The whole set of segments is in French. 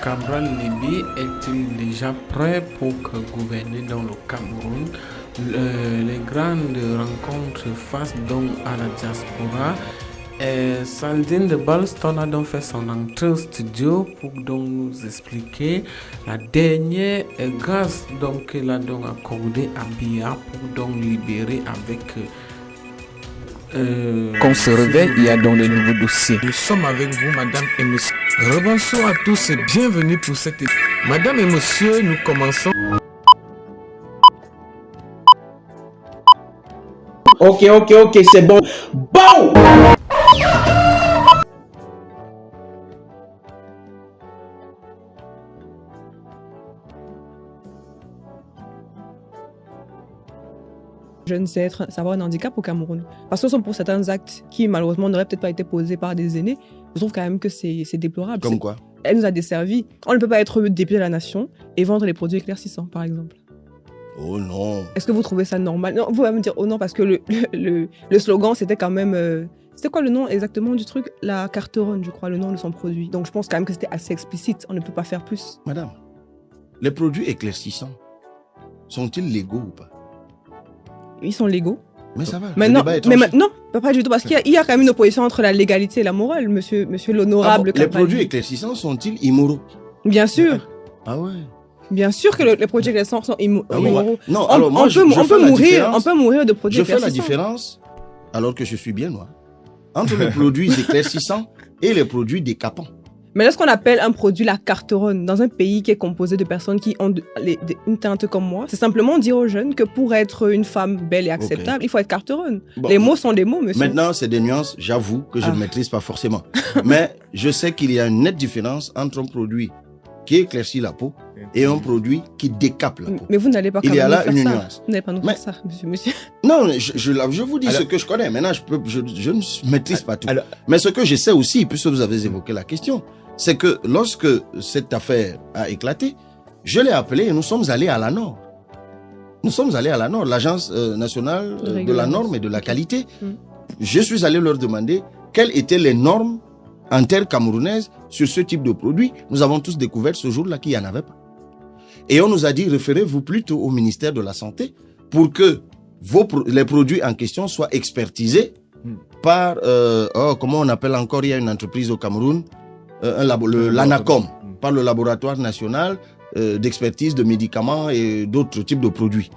Cabral Libye est-il déjà prêt pour gouverner dans le Cameroun? Les grandes rencontres face donc à la diaspora. Sandrine de Balston a donc fait son entrée au studio pour donc nous expliquer la dernière grâce donc qu'elle a donc accordée à Biya pour donc libérer avec qu'on se réveille, il y a donc de nouveaux dossiers. Nous sommes avec vous, madame et monsieur. Rebonsoir à tous et bienvenue pour cette émission. Madame et monsieur, nous commençons. Ok, c'est bon. Bon! Jeunes, c'est avoir un handicap au Cameroun. Parce que ce sont pour certains actes qui, malheureusement, n'auraient peut-être pas été posés par des aînés. Je trouve quand même que c'est déplorable. Comme quoi? Elle nous a desservi. On ne peut pas être député de la nation et vendre les produits éclaircissants, par exemple. Oh non. Est-ce que vous trouvez ça normal? Non, vous allez me dire oh non, parce que le slogan, c'était quand même... C'était quoi le nom exactement du truc? La Carteronne, je crois, le nom de son produit. Donc je pense quand même que c'était assez explicite. On ne peut pas faire plus. Madame, les produits éclaircissants, sont-ils légaux ou pas? Ils sont légaux. Mais ça va. Mais non, pas du tout, parce qu'il y a quand même une opposition entre la légalité et la morale, monsieur l'honorable. Les produits éclaircissants sont-ils immoraux? Bien sûr. Ah ouais. Bien sûr que les produits éclaircissants sont immoraux. Non, alors moi, on peut mourir de produits éclaircissants. Je fais la différence, alors que je suis bien noir, entre les produits éclaircissants et les produits décapants. Mais lorsqu'on appelle un produit la carteronne dans un pays qui est composé de personnes qui ont une teinte comme moi, c'est simplement dire aux jeunes que pour être une femme belle et acceptable, il faut être carteronne. Bon. Les mots sont des mots, monsieur. Maintenant, c'est des nuances, j'avoue que je ne maîtrise pas forcément. Mais je sais qu'il y a une nette différence entre un produit qui éclaircit la peau et un produit qui décape la peau. Mais vous n'allez pas Il y a là une nuance. Vous n'allez pas nous faire ça, monsieur. Non, je vous dis ce que je connais. Maintenant, je ne maîtrise pas tout. Mais ce que je sais aussi, puisque vous avez évoqué la question, c'est que lorsque cette affaire a éclaté, je l'ai appelé et nous sommes allés à la Nord. Nous sommes allés à la Nord, l'Agence nationale de la norme et de la qualité. Je suis allé leur demander quelles étaient les normes en terre camerounaise sur ce type de produit. Nous avons tous découvert ce jour-là qu'il n'y en avait pas. Et on nous a dit, référez-vous plutôt au ministère de la Santé pour que les produits en question soient expertisés par, comment on appelle encore, il y a une entreprise au Cameroun, l'ANACOM, par le laboratoire national d'expertise de médicaments et d'autres types de produits.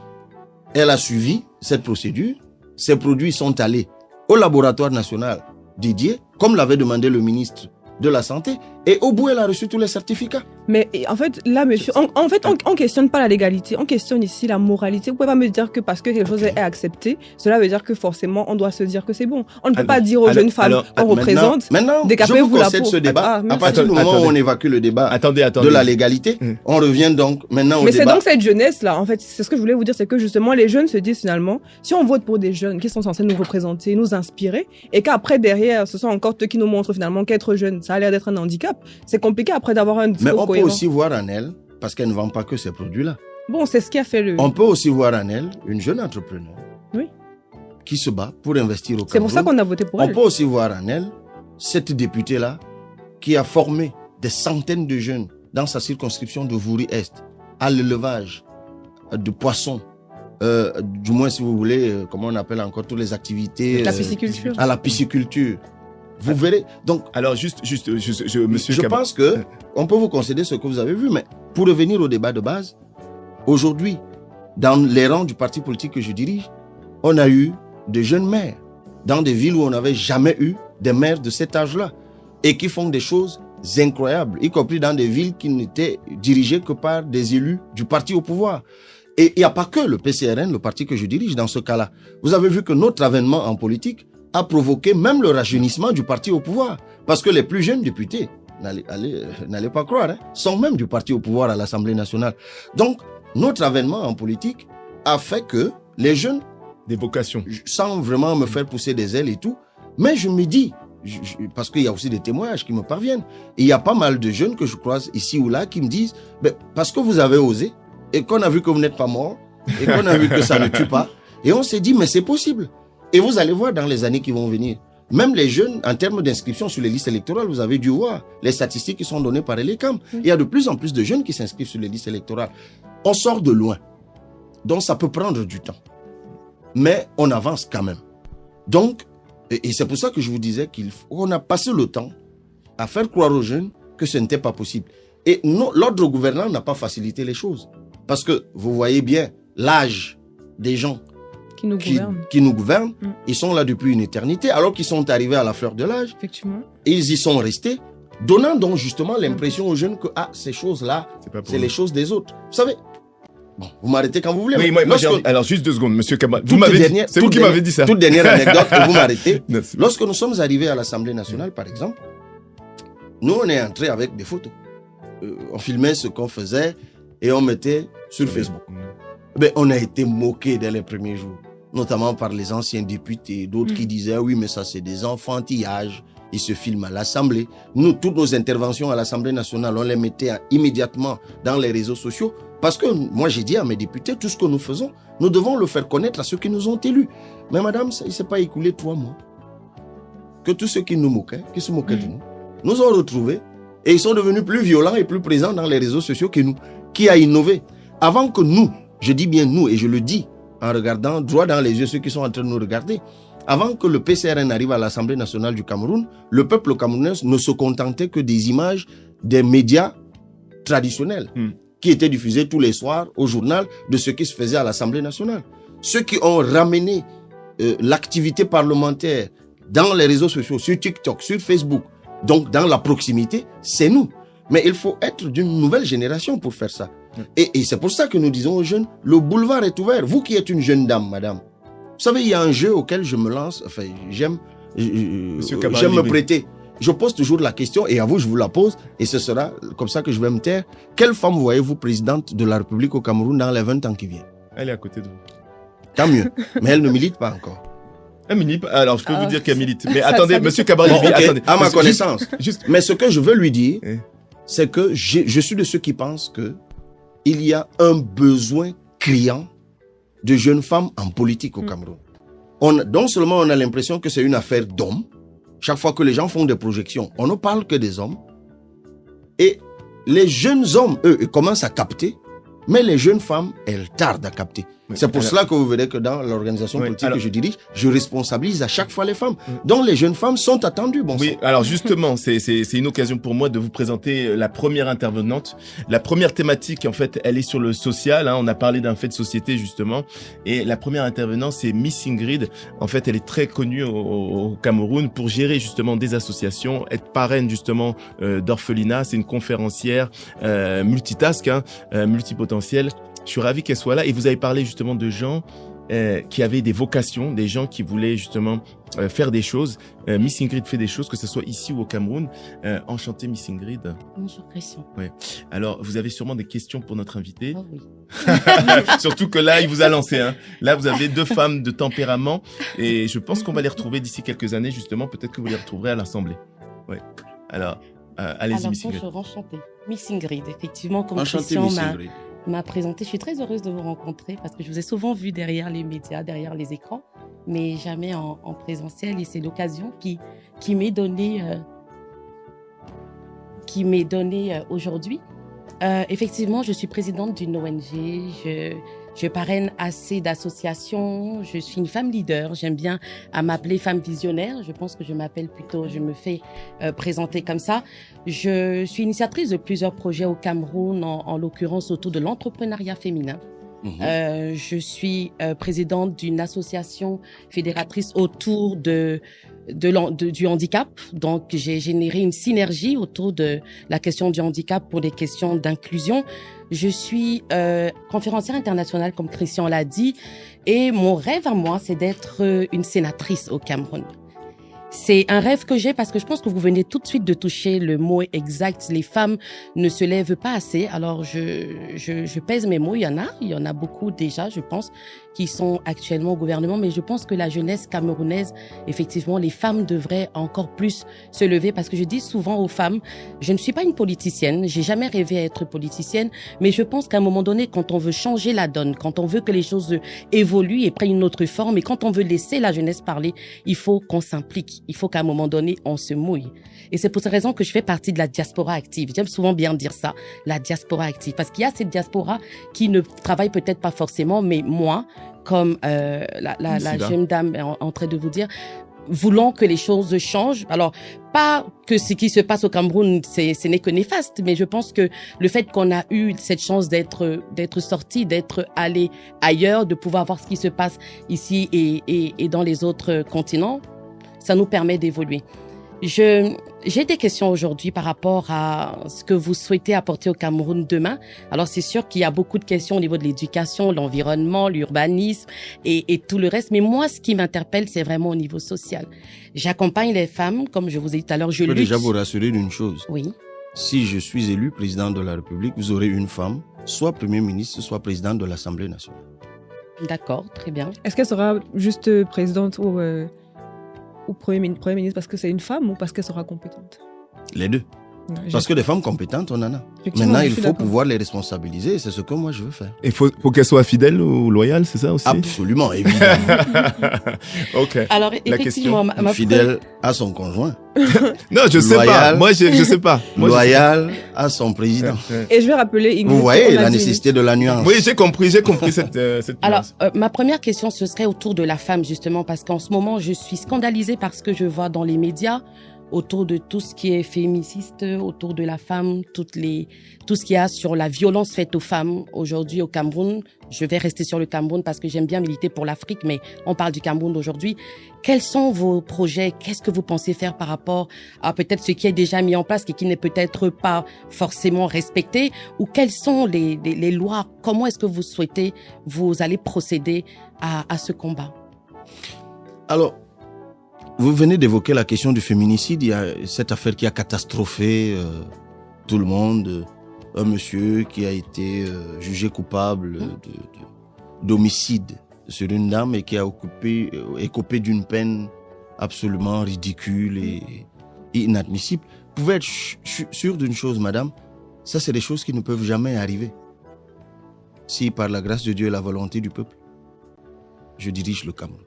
Elle a suivi cette procédure. Ces produits sont allés au laboratoire national dédié, comme l'avait demandé le ministre de la Santé, et au bout, elle a reçu tous les certificats. Mais en fait, là, monsieur, on questionne pas la légalité, on questionne ici la moralité. Vous pouvez pas me dire que parce que quelque chose est accepté, cela veut dire que forcément, on doit se dire que c'est bon. On ne peut pas dire aux jeunes femmes qu'on représente, maintenant, je vous concède ce débat. À partir du moment où on évacue le débat de la légalité, on revient donc maintenant au débat. Mais c'est donc cette jeunesse-là, en fait, c'est ce que je voulais vous dire, c'est que justement, les jeunes se disent finalement, si on vote pour des jeunes qui sont censés nous représenter, nous inspirer, et qu'après, derrière, ce sont encore eux qui nous montrent finalement qu'être jeune, ça a l'air d'être un handicap, c'est compliqué après d'avoir un discours cohérent. Mais on peut aussi voir en elle, parce qu'elle ne vend pas que ces produits-là. Bon, c'est ce qui a fait le... On peut aussi voir en elle une jeune entrepreneur qui se bat pour investir au Cameroun. C'est pour ça qu'on a voté pour elle. On peut aussi voir en elle cette députée-là qui a formé des centaines de jeunes dans sa circonscription de Vouri-Est à l'élevage de poissons. Du moins, si vous voulez, comment on appelle encore toutes les activités... La pisciculture. À la pisciculture. Vous verrez. Donc, alors monsieur. Je pense que on peut vous concéder ce que vous avez vu, mais pour revenir au débat de base, aujourd'hui, dans les rangs du parti politique que je dirige, on a eu de jeunes maires dans des villes où on n'avait jamais eu des maires de cet âge-là et qui font des choses incroyables, y compris dans des villes qui n'étaient dirigées que par des élus du parti au pouvoir. Et il n'y a pas que le PCRN, le parti que je dirige, dans ce cas-là. Vous avez vu que notre avènement en politique a provoqué même le rajeunissement du parti au pouvoir. Parce que les plus jeunes députés, n'allez pas croire, sont même du parti au pouvoir à l'Assemblée nationale. Donc, notre avènement en politique a fait que les jeunes... Des vocations. Sans vraiment me faire pousser des ailes et tout, mais je me dis, parce qu'il y a aussi des témoignages qui me parviennent, et il y a pas mal de jeunes que je croise ici ou là qui me disent, parce que vous avez osé, et qu'on a vu que vous n'êtes pas mort, et qu'on a vu que ça ne tue pas, et on s'est dit, mais c'est possible. Et vous allez voir dans les années qui vont venir, même les jeunes, en termes d'inscription sur les listes électorales, vous avez dû voir les statistiques qui sont données par Elecam. Il y a de plus en plus de jeunes qui s'inscrivent sur les listes électorales. On sort de loin. Donc, ça peut prendre du temps. Mais on avance quand même. Donc, et c'est pour ça que je vous disais qu'on a passé le temps à faire croire aux jeunes que ce n'était pas possible. Et l'ordre gouvernant n'a pas facilité les choses. Parce que vous voyez bien l'âge des gens qui nous gouvernent. Ils sont là depuis une éternité, alors qu'ils sont arrivés à la fleur de l'âge. Effectivement. Et ils y sont restés, donnant donc justement l'impression aux jeunes que ces choses-là, c'est les choses des autres. Vous savez, bon, vous m'arrêtez quand vous voulez. Oui, alors juste 2 secondes, monsieur Kamal. Vous m'avez dit, c'est vous qui m'avez dit ça. Toute dernière anecdote, vous m'arrêtez. Lorsque nous sommes arrivés à l'Assemblée nationale, par exemple, nous, on est entrés avec des photos. On filmait ce qu'on faisait et on mettait sur Facebook. Mais on a été moqués dès les premiers jours, notamment par les anciens députés, d'autres qui disaient oui, mais ça c'est des enfantillages, ils se filment à l'Assemblée. Nous, toutes nos interventions à l'Assemblée nationale, on les mettait immédiatement dans les réseaux sociaux, parce que moi j'ai dit à mes députés, tout ce que nous faisons, nous devons le faire connaître à ceux qui nous ont élus. Mais madame, il ne s'est pas écoulé 3 mois que tous ceux qui nous moquaient, qui se moquaient de nous ont retrouvés et ils sont devenus plus violents et plus présents dans les réseaux sociaux que nous. Qui a innové? Avant que nous, je dis bien nous, et je le dis en regardant droit dans les yeux ceux qui sont en train de nous regarder, avant que le PCRN arrive à l'Assemblée nationale du Cameroun, le peuple camerounais ne se contentait que des images des médias traditionnels qui étaient diffusés tous les soirs au journal de ce qui se faisait à l'Assemblée nationale. Ceux qui ont ramené l'activité parlementaire dans les réseaux sociaux, sur TikTok, sur Facebook, donc dans la proximité, c'est nous. Mais il faut être d'une nouvelle génération pour faire ça. Et c'est pour ça que nous disons aux jeunes, le boulevard est ouvert. Vous qui êtes une jeune dame, madame, vous savez, il y a un jeu auquel je me lance, enfin, j'aime me prêter. Je pose toujours la question, et à vous, je vous la pose, et ce sera comme ça que je vais me taire. Quelle femme voyez-vous présidente de la République au Cameroun dans les 20 ans qui viennent? Elle est à côté de vous. Tant mieux, mais elle ne milite pas encore. Elle milite. Alors, je peux vous dire qu'elle milite. Mais attendez, monsieur Kabalibi, attendez. À ma connaissance. Mais ce que je veux lui dire, c'est que je suis de ceux qui pensent que il y a un besoin criant de jeunes femmes en politique au Cameroun. Non seulement on a l'impression que c'est une affaire d'hommes, chaque fois que les gens font des projections, on ne parle que des hommes. Et les jeunes hommes, eux, ils commencent à capter, mais les jeunes femmes, elles tardent à capter. C'est pour cela que vous verrez que dans l'organisation politique que je dirige, je responsabilise à chaque fois les femmes. Donc les jeunes femmes sont attendues. Alors justement, c'est une occasion pour moi de vous présenter la première intervenante. La première thématique, en fait, elle est sur le social. On a parlé d'un fait de société, justement. Et la première intervenante, c'est Miss Ingrid. En fait, elle est très connue au Cameroun pour gérer justement des associations, être parraine justement d'orphelinat. C'est une conférencière multitask, multipotentielle. Je suis ravi qu'elle soit là. Et vous avez parlé justement de gens qui avaient des vocations, des gens qui voulaient justement faire des choses. Miss Ingrid fait des choses, que ce soit ici ou au Cameroun. Enchantée, Miss Ingrid. Bonjour, Christian. Ouais. Alors, vous avez sûrement des questions pour notre invité. Oh oui. Surtout que là, il vous a lancé. Là, vous avez 2 femmes de tempérament. Et je pense qu'on va les retrouver d'ici quelques années, justement. Peut-être que vous les retrouverez à l'Assemblée. Ouais. Alors, allez-y, Miss Ingrid. Bonjour, enchantée. Miss Ingrid, effectivement, comme Christian m'a présenté. Je suis très heureuse de vous rencontrer parce que je vous ai souvent vu derrière les médias, derrière les écrans, mais jamais en présentiel. Et c'est l'occasion qui m'est donnée aujourd'hui. Effectivement, je suis présidente d'une ONG. Je parraine assez d'associations. Je suis une femme leader. J'aime bien à m'appeler femme visionnaire. Je pense que je me fais présenter comme ça. Je suis initiatrice de plusieurs projets au Cameroun, en l'occurrence autour de l'entrepreneuriat féminin. Je suis présidente d'une association fédératrice autour du handicap. Donc, j'ai généré une synergie autour de la question du handicap pour des questions d'inclusion. Je suis conférencière internationale, comme Christian l'a dit, et mon rêve à moi, c'est d'être une sénatrice au Cameroun. C'est un rêve que j'ai parce que je pense que vous venez tout de suite de toucher le mot exact. Les femmes ne se lèvent pas assez. Alors, je pèse mes mots. Il y en a beaucoup déjà, je pense. qui sont actuellement au gouvernement, mais je pense que la jeunesse camerounaise, effectivement, les femmes devraient encore plus se lever, parce que je dis souvent aux femmes, je ne suis pas une politicienne, j'ai jamais rêvé à être politicienne, mais je pense qu'à un moment donné, quand on veut changer la donne, quand on veut que les choses évoluent et prennent une autre forme, et quand on veut laisser la jeunesse parler, il faut qu'on s'implique, il faut qu'à un moment donné, on se mouille. Et c'est pour cette raison que je fais partie de la diaspora active. J'aime souvent bien dire ça, la diaspora active, parce qu'il y a cette diaspora qui ne travaille peut-être pas forcément, mais moi, comme la jeune dame est en train de vous dire, voulons que les choses changent. Alors, pas que ce qui se passe au Cameroun, ce n'est que néfaste, mais je pense que le fait qu'on a eu cette chance d'être sorti, d'être allé ailleurs, de pouvoir voir ce qui se passe ici et dans les autres continents, ça nous permet d'évoluer. J'ai des questions aujourd'hui par rapport à ce que vous souhaitez apporter au Cameroun demain. Alors, c'est sûr qu'il y a beaucoup de questions au niveau de l'éducation, l'environnement, l'urbanisme et tout le reste. Mais moi, ce qui m'interpelle, c'est vraiment au niveau social. J'accompagne les femmes, comme je vous ai dit tout à l'heure, Je peux déjà vous rassurer d'une chose. Oui. Si je suis élu président de la République, vous aurez une femme, soit Premier ministre, soit présidente de l'Assemblée nationale. D'accord, très bien. Est-ce qu'elle sera juste présidente ou Premier ministre parce que c'est une femme ou parce qu'elle sera compétente? Les deux. Ouais, Parce que des femmes compétentes, on en a. Effectivement, Maintenant, je il suis faut d'accord. pouvoir les responsabiliser. C'est ce que moi, je veux faire. Il faut qu'elle soit fidèle ou loyale, c'est ça aussi? Absolument, évidemment. Ok. Alors, La effectivement, ma Fidèle à son conjoint. Non, je sais pas. Loyal. Moi, je sais pas. Moi, je sais Loyal à son président. Et je vais rappeler Ingrid. Vous voyez on a la dit- nécessité de la nuance. Oui, j'ai compris cette Alors, nuance. ma première question, ce serait autour de la femme, justement, parce qu'en ce moment, je suis scandalisée par ce que je vois dans les médias, autour de tout ce qui est féminiciste, autour de la femme, tout ce qu'il y a sur la violence faite aux femmes aujourd'hui au Cameroun. Je vais rester sur le Cameroun parce que j'aime bien militer pour l'Afrique, mais on parle du Cameroun d'aujourd'hui. Quels sont vos projets? Qu'est-ce que vous pensez faire par rapport à peut-être ce qui est déjà mis en place et qui n'est peut-être pas forcément respecté? Ou quelles sont les lois? Comment est-ce que vous souhaitez, vous allez procéder à ce combat? Alors, vous venez d'évoquer la question du féminicide. Il y a cette affaire qui a catastrophé tout le monde. Un monsieur qui a été jugé coupable d'homicide sur une dame et qui a écopé d'une peine absolument ridicule et inadmissible. Vous pouvez être sûr d'une chose, madame, ça c'est des choses qui ne peuvent jamais arriver. Si par la grâce de Dieu et la volonté du peuple, je dirige le Cameroun.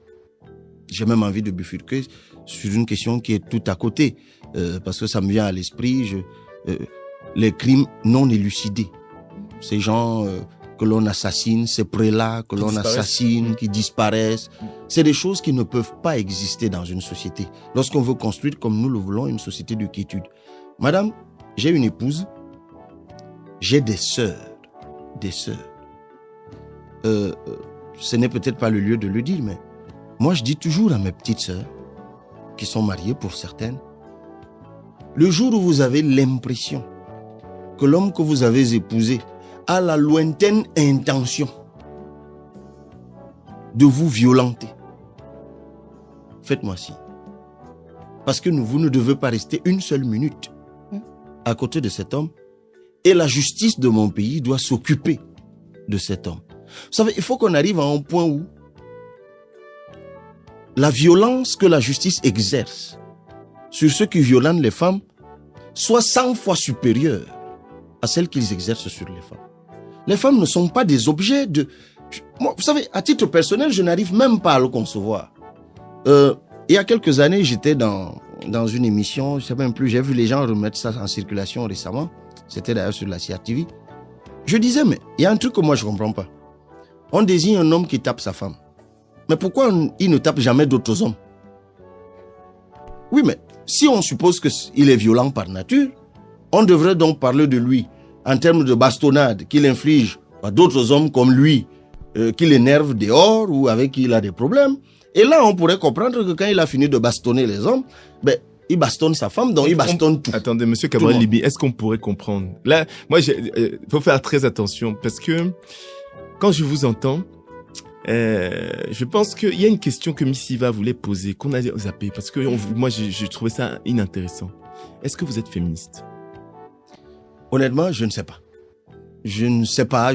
J'ai même envie de bifurquer sur une question qui est tout à côté, parce que ça me vient à l'esprit, les crimes non élucidés. Ces gens que l'on assassine, ces prélats que l'on assassine, qui disparaissent, c'est des choses qui ne peuvent pas exister dans une société. Lorsqu'on veut construire, comme nous le voulons, une société de quiétude. Madame, j'ai une épouse, j'ai des sœurs. Ce n'est peut-être pas le lieu de le dire, mais moi, je dis toujours à mes petites sœurs, qui sont mariées pour certaines, le jour où vous avez l'impression que l'homme que vous avez épousé a la lointaine intention de vous violenter, faites-moi signe. Parce que vous ne devez pas rester une seule minute à côté de cet homme et la justice de mon pays doit s'occuper de cet homme. Vous savez, il faut qu'on arrive à un point où la violence que la justice exerce sur ceux qui violentent les femmes soit 100 fois supérieure à celle qu'ils exercent sur les femmes. Les femmes ne sont pas des objets de... Moi, vous savez, à titre personnel, je n'arrive même pas à le concevoir. Il y a quelques années, j'étais dans une émission, je ne sais même plus, j'ai vu les gens remettre ça en circulation récemment. C'était d'ailleurs sur la CRTV. Je disais, mais il y a un truc que moi je ne comprends pas. On désigne un homme qui tape sa femme. Mais pourquoi il ne tape jamais d'autres hommes? Oui, mais si on suppose qu'il est violent par nature, on devrait donc parler de lui en termes de bastonnade qu'il inflige à d'autres hommes comme lui, qu'il énerve dehors ou avec qui il a des problèmes. Et là, on pourrait comprendre que quand il a fini de bastonner les hommes, ben, il bastonne sa femme, donc il bastonne tout. Attendez, monsieur Cabral Libi, est-ce qu'on pourrait comprendre? Là, moi, faut faire très attention parce que quand je vous entends, je pense qu'il y a une question que Missiva voulait poser, qu'on a zappé, parce que moi, je trouvais ça inintéressant. Est-ce que vous êtes féministe? Honnêtement, je ne sais pas. Je ne sais pas.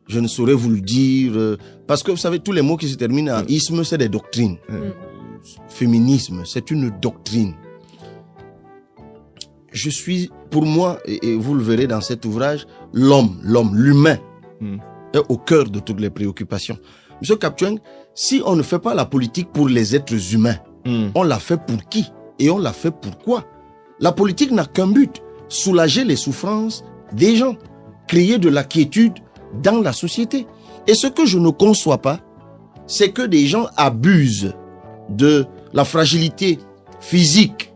Je ne saurais vous le dire. Parce que vous savez, tous les mots qui se terminent en isme, c'est des doctrines. Féminisme, c'est une doctrine. Je suis, pour moi, et vous le verrez dans cet ouvrage, l'humain est au cœur de toutes les préoccupations. Monsieur Kapchoueng, si on ne fait pas la politique pour les êtres humains, on la fait pour qui? Et on la fait pourquoi? La politique n'a qu'un but, soulager les souffrances des gens, créer de la quiétude dans la société. Et ce que je ne conçois pas, c'est que des gens abusent de la fragilité physique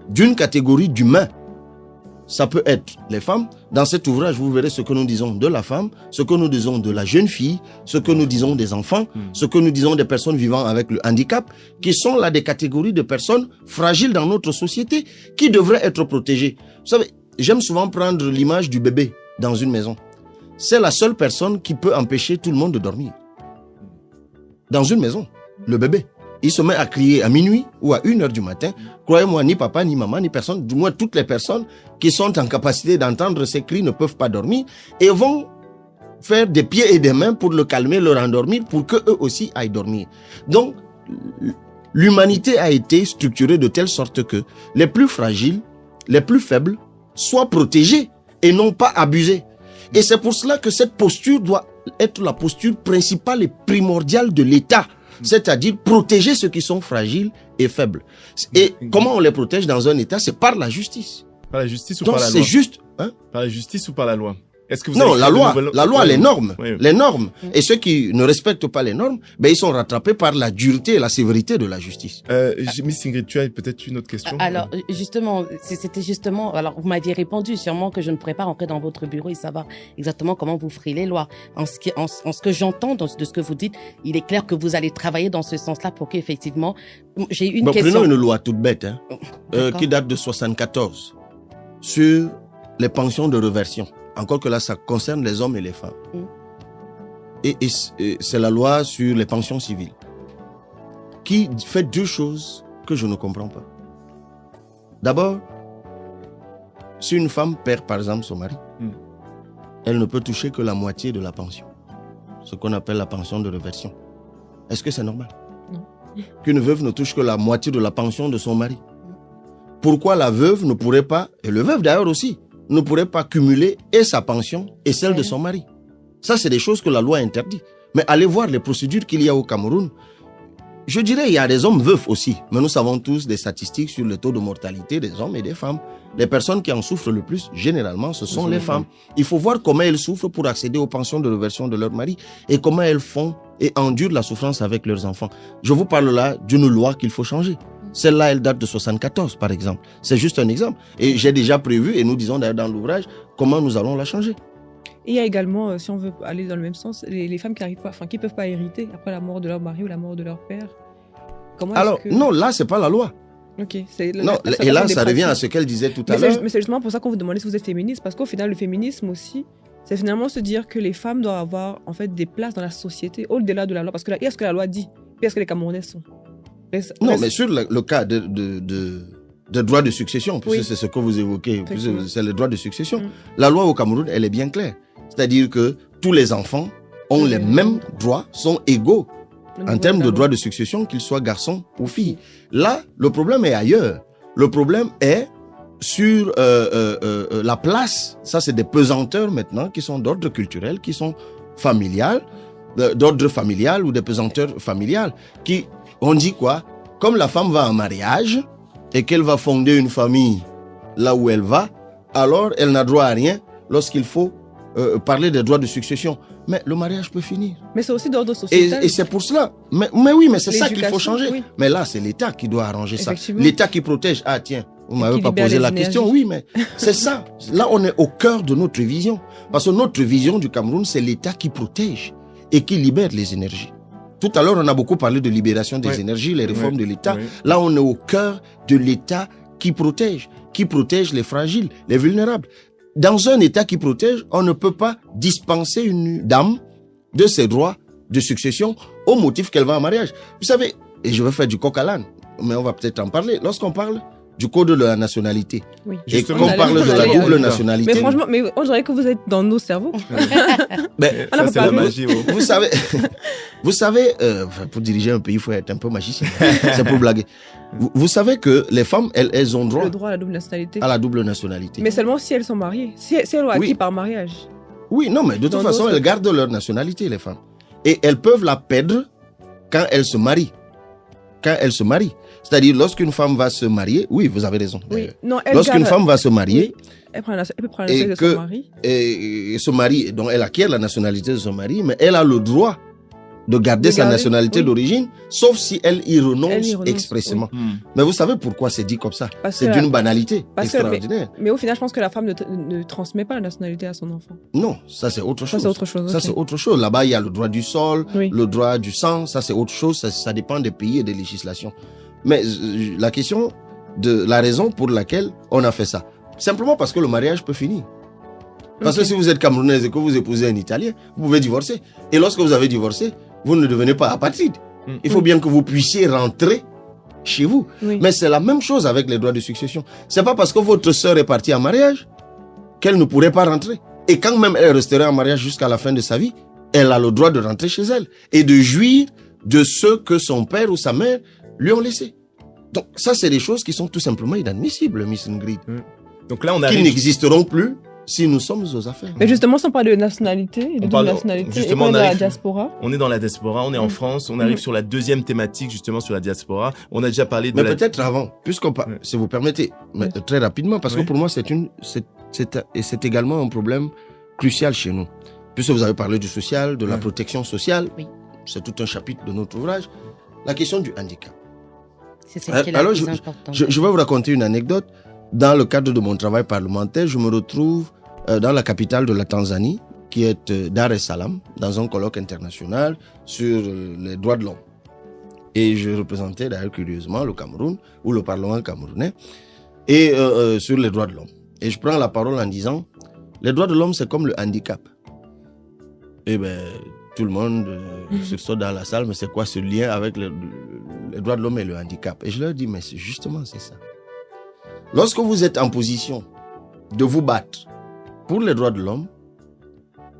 d'une catégorie d'humains. Ça peut être les femmes. Dans cet ouvrage, vous verrez ce que nous disons de la femme, ce que nous disons de la jeune fille, ce que nous disons des enfants, ce que nous disons des personnes vivant avec le handicap, qui sont là des catégories de personnes fragiles dans notre société, qui devraient être protégées. Vous savez, j'aime souvent prendre l'image du bébé dans une maison. C'est la seule personne qui peut empêcher tout le monde de dormir. Dans une maison, le bébé. Il se met à crier à minuit ou à 1h du matin. Croyez-moi, ni papa, ni maman, ni personne, du moins toutes les personnes qui sont en capacité d'entendre ces cris ne peuvent pas dormir et vont faire des pieds et des mains pour le calmer, le rendormir, pour qu'eux aussi aillent dormir. Donc, l'humanité a été structurée de telle sorte que les plus fragiles, les plus faibles, soient protégés et non pas abusés. Et c'est pour cela que cette posture doit être la posture principale et primordiale de l'État. C'est-à-dire protéger ceux qui sont fragiles et faibles. Et comment on les protège dans un État? C'est par la justice. Par la justice ou donc, par la loi? Donc c'est juste... Par la justice ou par la loi? Est-ce que vous non, avez la loi, les normes. Oui. Les normes. Et ceux qui ne respectent pas les normes, ben, ils sont rattrapés par la dureté et la sévérité de la justice. Miss Ingrid, tu as peut-être une autre question? Alors, justement, c'était justement... Alors, vous m'aviez répondu sûrement que je ne pourrais pas rentrer dans votre bureau et savoir exactement comment vous ferez les lois. En ce que j'entends de ce que vous dites, il est clair que vous allez travailler dans ce sens-là pour qu'effectivement... J'ai une question... Prenons une loi toute bête, qui date de 74, sur les pensions de réversion. Encore que là, ça concerne les hommes et les femmes. Et c'est la loi sur les pensions civiles qui fait deux choses que je ne comprends pas. D'abord, si une femme perd par exemple son mari, elle ne peut toucher que la moitié de la pension. Ce qu'on appelle la pension de réversion. Est-ce que c'est normal? Non. Qu'une veuve ne touche que la moitié de la pension de son mari. Pourquoi la veuve ne pourrait pas, et le veuf d'ailleurs aussi, ne pourrait pas cumuler et sa pension et celle de son mari? Ça, c'est des choses que la loi interdit. Mais allez voir les procédures qu'il y a au Cameroun. Je dirais il y a des hommes veufs aussi, mais nous savons tous des statistiques sur le taux de mortalité des hommes et des femmes. Les personnes qui en souffrent le plus, généralement, ce sont les femmes. Il faut voir comment elles souffrent pour accéder aux pensions de réversion de leur mari et comment elles font et endurent la souffrance avec leurs enfants. Je vous parle là d'une loi qu'il faut changer. Celle-là, elle date de 74, par exemple. C'est juste un exemple. Et j'ai déjà prévu, et nous disons d'ailleurs dans l'ouvrage, comment nous allons la changer. Et il y a également, si on veut aller dans le même sens, les femmes qui arrivent pas, qui peuvent pas hériter après la mort de leur mari ou la mort de leur père. Alors, non, là, c'est pas la loi. Ok. Non, et là, ça revient à ce qu'elle disait tout à l'heure. Mais c'est justement pour ça qu'on vous demandait si vous êtes féministe, parce qu'au final, le féminisme aussi, c'est finalement se dire que les femmes doivent avoir en fait des places dans la société au-delà de la loi. Parce que est-ce que la loi dit, puis est-ce que les Camerounais sont? Non, mais sur le cas de droit de succession, puisque c'est ce que vous évoquez, c'est le droit de succession. La loi au Cameroun, elle est bien claire. C'est-à-dire que tous les enfants ont les mêmes droits, sont égaux en termes de droit de succession, qu'ils soient garçons ou filles. Là, le problème est ailleurs. Le problème est sur la place. Ça, c'est des pesanteurs maintenant qui sont d'ordre culturel, qui sont familiales, d'ordre familial ou des pesanteurs familiales qui... On dit quoi? Comme la femme va en mariage et qu'elle va fonder une famille là où elle va, alors elle n'a droit à rien lorsqu'il faut parler des droits de succession. Mais le mariage peut finir. Mais c'est aussi d'ordre sociétal. Et c'est pour cela. Mais oui, mais c'est ça qu'il faut changer. Oui. Mais là, c'est l'État qui doit arranger ça. L'État qui protège. Ah tiens, vous ne m'avez pas posé la question. Oui, mais c'est ça. Là, on est au cœur de notre vision. Parce que notre vision du Cameroun, c'est l'État qui protège et qui libère les énergies. Tout à l'heure, on a beaucoup parlé de libération des énergies, les réformes de l'État. Là, on est au cœur de l'État qui protège les fragiles, les vulnérables. Dans un État qui protège, on ne peut pas dispenser une dame de ses droits de succession au motif qu'elle va en mariage. Vous savez, et je vais faire du coq à l'âne, mais on va peut-être en parler. Lorsqu'on parle du code de la nationalité. Oui. Et Justement, qu'on parle de la allez, double allez. nationalité. Mais franchement, mais on dirait que vous êtes dans nos cerveaux. Ben, Alors, Ça, c'est la pas magie. Oh. vous savez, pour diriger un pays, il faut être un peu magicien. C'est pour blaguer. Vous savez que les femmes, elles ont droit Le droit à la double nationalité. à la double nationalité. Mais seulement si elles sont mariées. Si elles ont acquis Oui. par mariage. Oui, non, mais de toute Dans façon, d'autres- elles gardent leur nationalité, les femmes. Et elles peuvent la perdre quand elles se marient. Quand elles se marient. C'est-à-dire, lorsqu'une femme va se marier, oui, vous avez raison. Oui. Non, elle Lorsqu'une garde- femme va se marier, Oui. Elle peut prendre la Et nationalité de que- son mari. et se marie, donc elle acquiert la nationalité de son mari, mais elle a le droit de garder De sa garder, nationalité oui. d'origine, sauf si elle y renonce, Elle y renonce, expressément. Hmm. Mais vous savez pourquoi c'est dit comme ça? Parce C'est que- d'une banalité parce que- extraordinaire. Mais au final, je pense que la femme ne transmet pas la nationalité à son enfant. Non, ça c'est autre Ça, chose. c'est autre chose. Ça, ok. c'est autre chose. Là-bas, il y a le droit du sol, Oui. le droit du sang, ça c'est autre chose, ça dépend des pays et des législations. Mais la question de la raison pour laquelle on a fait ça, simplement parce que le mariage peut finir. Parce Ok. que si vous êtes camerounaise et que vous épousez un Italien, vous pouvez divorcer. Et lorsque vous avez divorcé, vous ne devenez pas apatride. Il faut bien que vous puissiez rentrer chez vous. Oui. Mais c'est la même chose avec les droits de succession. C'est pas parce que votre sœur est partie en mariage qu'elle ne pourrait pas rentrer. Et quand même elle resterait en mariage jusqu'à la fin de sa vie, elle a le droit de rentrer chez elle et de jouir de ce que son père ou sa mère lui ont laissé. Donc ça, c'est des choses qui sont tout simplement inadmissibles, Miss Ingrid, Donc là, on qui arrive. n'existeront plus si nous sommes aux affaires. Mais justement, sans parler de nationalité, et de On parle- double nationalité, justement, et on de la arrive- diaspora. On est dans la diaspora, on est en France, on arrive sur la deuxième thématique justement sur la diaspora. On a déjà parlé de Mais la... peut-être avant, puisqu'on parle, Ouais. si vous permettez, mais très rapidement, parce que Oui. pour moi, c'est également un problème crucial chez nous. Puisque vous avez parlé du social, de la Ouais. protection sociale, Oui. c'est tout un chapitre de notre ouvrage. La question du handicap. C'est celle qui est la Alors, plus importante. Je vais vous raconter une anecdote. Dans le cadre de mon travail parlementaire, je me retrouve dans la capitale de la Tanzanie, qui est Dar es Salaam, dans un colloque international sur les droits de l'homme. Et je représentais d'ailleurs curieusement le Cameroun, ou le Parlement camerounais, et sur les droits de l'homme. Et je prends la parole en disant, les droits de l'homme, c'est comme le handicap. Et bien, tout le monde se saute dans la salle, mais c'est quoi ce lien avec les droits de l'homme et le handicap? Et je leur dis, mais justement, c'est ça. Lorsque vous êtes en position de vous battre pour les droits de l'homme,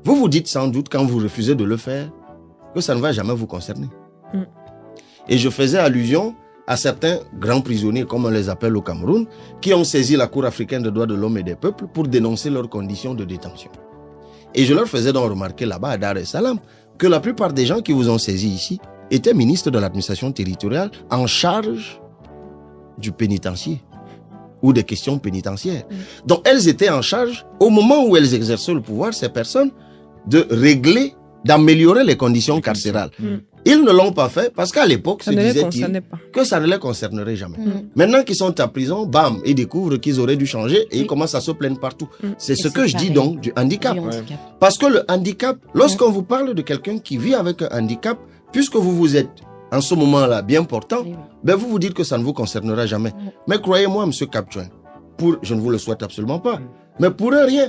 vous vous dites sans doute, quand vous refusez de le faire, que ça ne va jamais vous concerner. Mm. Et je faisais allusion à certains grands prisonniers, comme on les appelle au Cameroun, qui ont saisi la Cour africaine des droits de l'homme et des peuples pour dénoncer leurs conditions de détention. Et je leur faisais donc remarquer là-bas à Dar es Salaam que la plupart des gens qui vous ont saisi ici étaient ministres de l'administration territoriale en charge du pénitencier ou des questions pénitentiaires. Donc elles étaient en charge, au moment où elles exerçaient le pouvoir, ces personnes, de régler, d'améliorer les conditions carcérales. Mm. Ils ne l'ont pas fait parce qu'à l'époque, Ça se ne les disait-il concernait pas. que ça ne les concernerait jamais. Mm. Maintenant qu'ils sont en prison, bam, ils découvrent qu'ils auraient dû changer et ils Oui. commencent à se plaindre partout. Mm. C'est Et ce c'est que je dis pareil. donc du handicap. Du handicap. Parce que le handicap, lorsqu'on vous parle de quelqu'un qui vit avec un handicap, puisque vous êtes en ce moment-là bien portant, Oui, oui. ben vous vous dites que ça ne vous concernera jamais. Mm. Mais croyez-moi, M. Capjoin, je ne vous le souhaite absolument pas, mais pour un rien,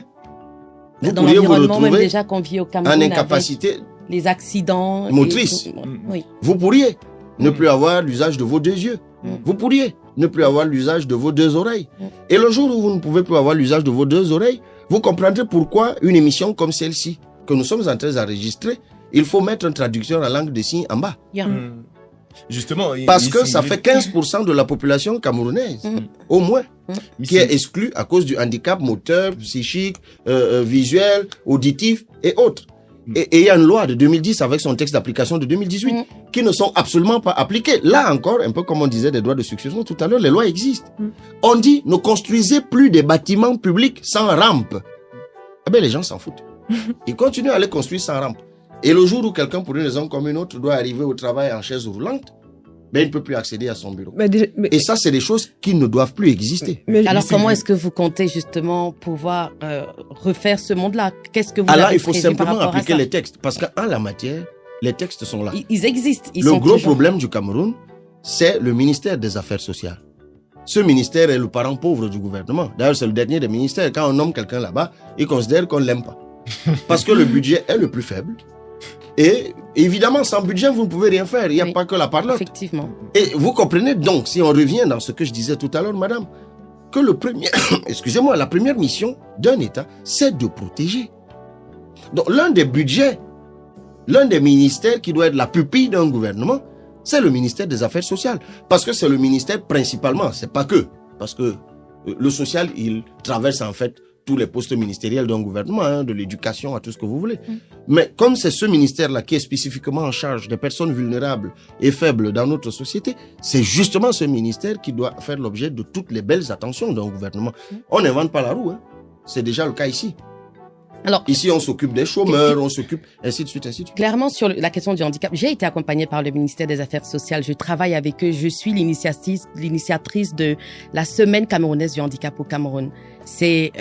vous Dans pourriez vous l'environnement même retrouver déjà qu'on vit au Cameroun en avec incapacité. les accidents. et Motrice. tout. Oui. Vous pourriez ne plus avoir l'usage de vos deux yeux. Mm. Vous pourriez ne plus avoir l'usage de vos deux oreilles. Mm. Et le jour où vous ne pouvez plus avoir l'usage de vos deux oreilles, vous comprendrez pourquoi une émission comme celle-ci, que nous sommes en train d'enregistrer, il faut mettre un traducteur en langue des signes en bas. Yeah. Hmm. Justement. Parce Miss que ça Ingrid- fait 15% de la population camerounaise, Mm. au moins, Miss qui est Ingrid- exclue à cause du handicap moteur, psychique, visuel, auditif et autres. Et il y a une loi de 2010 avec son texte d'application de 2018 Mm. qui ne sont absolument pas appliquées. Là encore, un peu comme on disait des droits de succession tout à l'heure, les lois existent. Mm. On dit ne construisez plus des bâtiments publics sans rampe. Eh bien, les gens s'en foutent. Ils continuent à les construire sans rampe. Et le jour où quelqu'un, pour une raison comme une autre, doit arriver au travail en chaise roulante, ben, il ne peut plus accéder à son bureau. Mais déjà- mais- Et ça, c'est des choses qui ne doivent plus exister. mais- Alors, Miss comment Ingrid- est-ce que vous comptez justement pouvoir refaire ce monde-là? Qu'est-ce que vous Alors, avez il faut prévu par simplement rapport à appliquer ça? les textes. Parce qu'en la matière, les textes sont là. Ils existent. Ils Le sont gros toujours- problème du Cameroun, c'est le ministère des Affaires sociales. Ce ministère est le parent pauvre du gouvernement. D'ailleurs, c'est le dernier des ministères. Quand on nomme quelqu'un là-bas, ils considèrent qu'on ne l'aime pas. Parce que le budget est le plus faible Et évidemment, sans budget, vous ne pouvez rien faire. Il n'y a pas que la parlotte. Effectivement. Et vous comprenez donc, si on revient dans ce que je disais tout à l'heure, madame, que la première mission d'un État, c'est de protéger. Donc, l'un des budgets, l'un des ministères qui doit être la pupille d'un gouvernement, c'est le ministère des Affaires sociales. Parce que c'est le ministère principalement, c'est pas que. Parce que le social, il traverse en fait tous les postes ministériels d'un gouvernement, hein, de l'éducation à tout ce que vous voulez. Mais comme c'est ce ministère-là qui est spécifiquement en charge des personnes vulnérables et faibles dans notre société, c'est justement ce ministère qui doit faire l'objet de toutes les belles attentions d'un gouvernement. On n'invente pas la roue, hein. C'est déjà le cas ici. Alors, ici, on s'occupe des chômeurs, on s'occupe, ainsi de suite, ainsi de suite. Clairement, sur la question du handicap, j'ai été accompagnée par le ministère des Affaires sociales. Je travaille avec eux. Je suis l'initiatrice de la Semaine camerounaise du handicap au Cameroun. C'est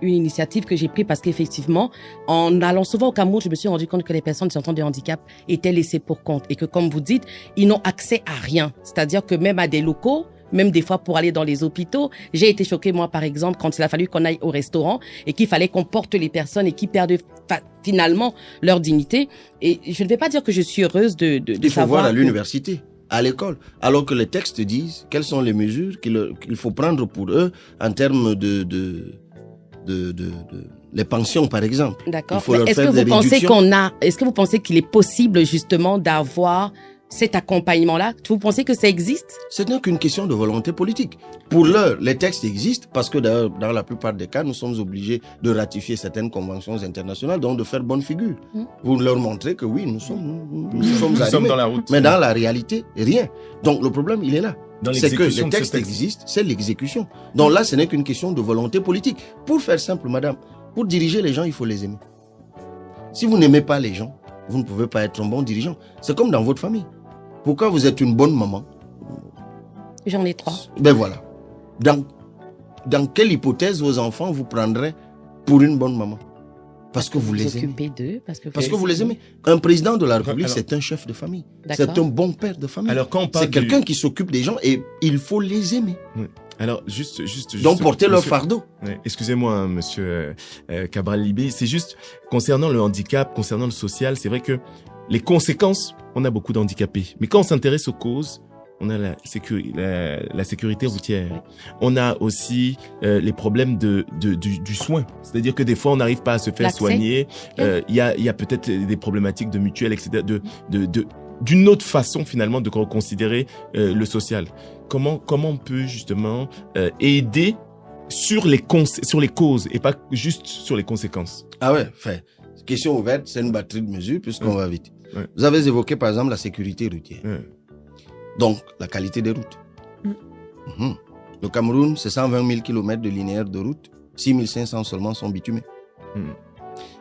une initiative que j'ai prise parce qu'effectivement, en allant souvent au Cameroun, je me suis rendu compte que les personnes qui sont de handicap étaient laissées pour compte et que, comme vous dites, ils n'ont accès à rien. C'est-à-dire que même à des locaux, même des fois pour aller dans les hôpitaux, j'ai été choquée, moi, par exemple, quand il a fallu qu'on aille au restaurant et qu'il fallait qu'on porte les personnes et qui perdent finalement leur dignité. Et je ne vais pas dire que je suis heureuse de Il faut savoir voir à l'université, à l'école, alors que les textes disent quelles sont les mesures qu'il faut prendre pour eux en termes de les pensions, par exemple. D'accord. Il faut leur Est-ce faire que des vous pensez réductions. est-ce que vous pensez qu'il est possible, justement, d'avoir cet accompagnement-là? Vous pensez que ça existe? Ce n'est qu'une question de volonté politique. Pour l'heure, les textes existent parce que d'ailleurs, dans la plupart des cas, nous sommes obligés de ratifier certaines conventions internationales, donc de faire bonne figure. Vous leur montrez que oui, nous sommes dans la route. Mais dans la réalité, rien. Donc le problème, il est là. Dans C'est que l'exécution les de ce textes texte. existent, c'est l'exécution. Donc là, ce n'est qu'une question de volonté politique. Pour faire simple, madame, pour diriger les gens, il faut les aimer. Si vous n'aimez pas les gens, vous ne pouvez pas être un bon dirigeant. C'est comme dans votre famille. Pourquoi vous êtes une bonne maman? J'en ai 3. Ben voilà. Dans quelle hypothèse vos enfants vous prendraient pour une bonne maman? Parce que vous les aimez. Occupez d'eux, parce que Vous les aimez. Un président de la République, Alors- c'est un chef de famille. D'accord. C'est un bon père de famille. Alors, quand on parle C'est quelqu'un qui s'occupe des gens et il faut les aimer. Alors, juste. Donc porter leur monsieur- fardeau. Ouais, excusez-moi, hein, monsieur Cabral Libé. C'est juste, concernant le handicap, concernant le social, c'est vrai que les conséquences, on a beaucoup d'handicapés. Mais quand on s'intéresse aux causes, on a la sécurité routière. On a aussi les problèmes du soin. C'est-à-dire que des fois, on n'arrive pas à se faire L'accès. soigner. Il y a peut-être des problématiques de mutuelle, etc. D'une autre façon, finalement, de considérer le social. Comment on peut, justement, aider sur les causes et pas juste sur les conséquences? Ah ouais, fait. Question ouverte, c'est une batterie de mesures puisqu'on va vite. Ouais. Vous avez évoqué par exemple la sécurité routière. Ouais. Donc, la qualité des routes. Mhm. Le Cameroun, c'est 120 000 km de linéaire de route. 6 500 seulement sont bitumés.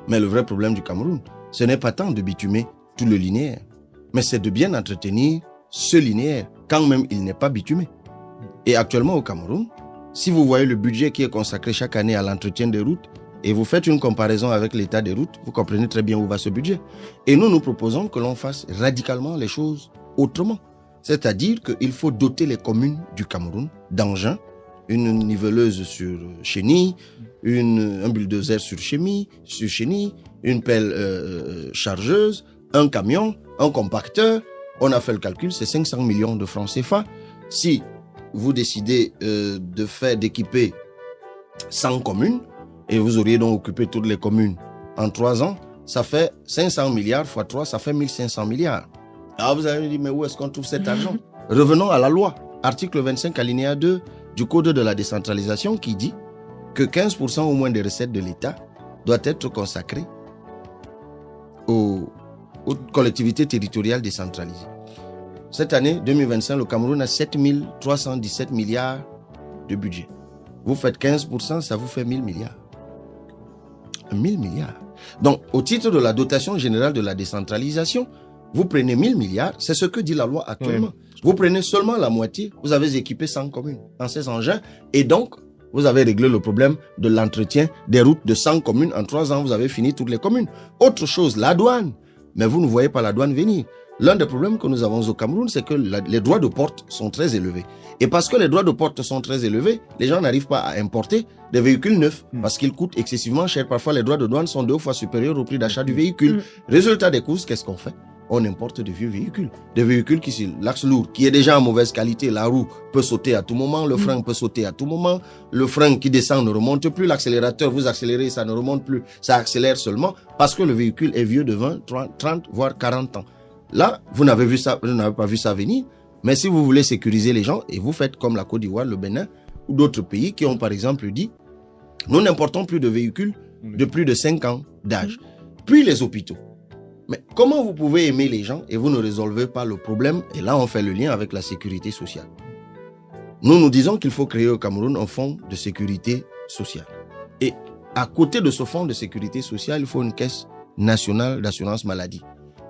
Mais le vrai problème du Cameroun, ce n'est pas tant de bitumer tout le linéaire, mais c'est de bien entretenir ce linéaire, quand même il n'est pas bitumé. Et actuellement au Cameroun, si vous voyez le budget qui est consacré chaque année à l'entretien des routes, et vous faites une comparaison avec l'état des routes, vous comprenez très bien où va ce budget. Et nous proposons que l'on fasse radicalement les choses autrement. C'est-à-dire qu'il faut doter les communes du Cameroun d'engins, une niveleuse sur chenille, un bulldozer sur chenille, une pelle chargeuse, un camion, un compacteur. On a fait le calcul, c'est 500 millions de francs CFA. Si vous décidez d'équiper 100 communes, et vous auriez donc occupé toutes les communes en 3 ans, ça fait 500 milliards x 3, ça fait 1500 milliards. Alors vous allez me dire, mais où est-ce qu'on trouve cet argent? Revenons à la loi, article 25 alinéa 2 du Code de la décentralisation qui dit que 15% au moins des recettes de l'État doit être consacré aux collectivités territoriales décentralisées. Cette année, 2025, le Cameroun a 7 317 milliards de budget. Vous faites 15%, ça vous fait 1000 milliards. 1000 milliards. Donc, au titre de la dotation générale de la décentralisation, vous prenez 1000 milliards, c'est ce que dit la loi actuellement. Vous prenez seulement la moitié, vous avez équipé 100 communes en ces engins, et donc, vous avez réglé le problème de l'entretien des routes de 100 communes. En 3 ans, vous avez fini toutes les communes. Autre chose, la douane. Mais vous ne voyez pas la douane venir. l'un des problèmes que nous avons au Cameroun, c'est que les droits de porte sont très élevés. Et parce que les droits de porte sont très élevés, les gens n'arrivent pas à importer des véhicules neufs parce qu'ils coûtent excessivement cher. Parfois, les droits de douane sont 2 fois supérieurs au prix d'achat du véhicule. Résultat des courses, qu'est-ce qu'on fait? On importe de vieux véhicules. Des véhicules qui, sur l'axe lourd, qui est déjà en mauvaise qualité, la roue peut sauter à tout moment, le frein peut sauter à tout moment, le frein qui descend ne remonte plus, l'accélérateur, vous accélérez, ça ne remonte plus, ça accélère seulement parce que le véhicule est vieux de 20, 30, voire 40 ans. Là, vous n'avez pas vu ça venir, mais si vous voulez sécuriser les gens, et vous faites comme la Côte d'Ivoire, le Bénin, ou d'autres pays qui ont par exemple dit, nous n'importons plus de véhicules de plus de 5 ans d'âge. Puis les hôpitaux. Mais comment vous pouvez aimer les gens et vous ne résolvez pas le problème? Et là, on fait le lien avec la sécurité sociale. Nous disons qu'il faut créer au Cameroun un fonds de sécurité sociale. Et à côté de ce fonds de sécurité sociale, il faut une caisse nationale d'assurance maladie.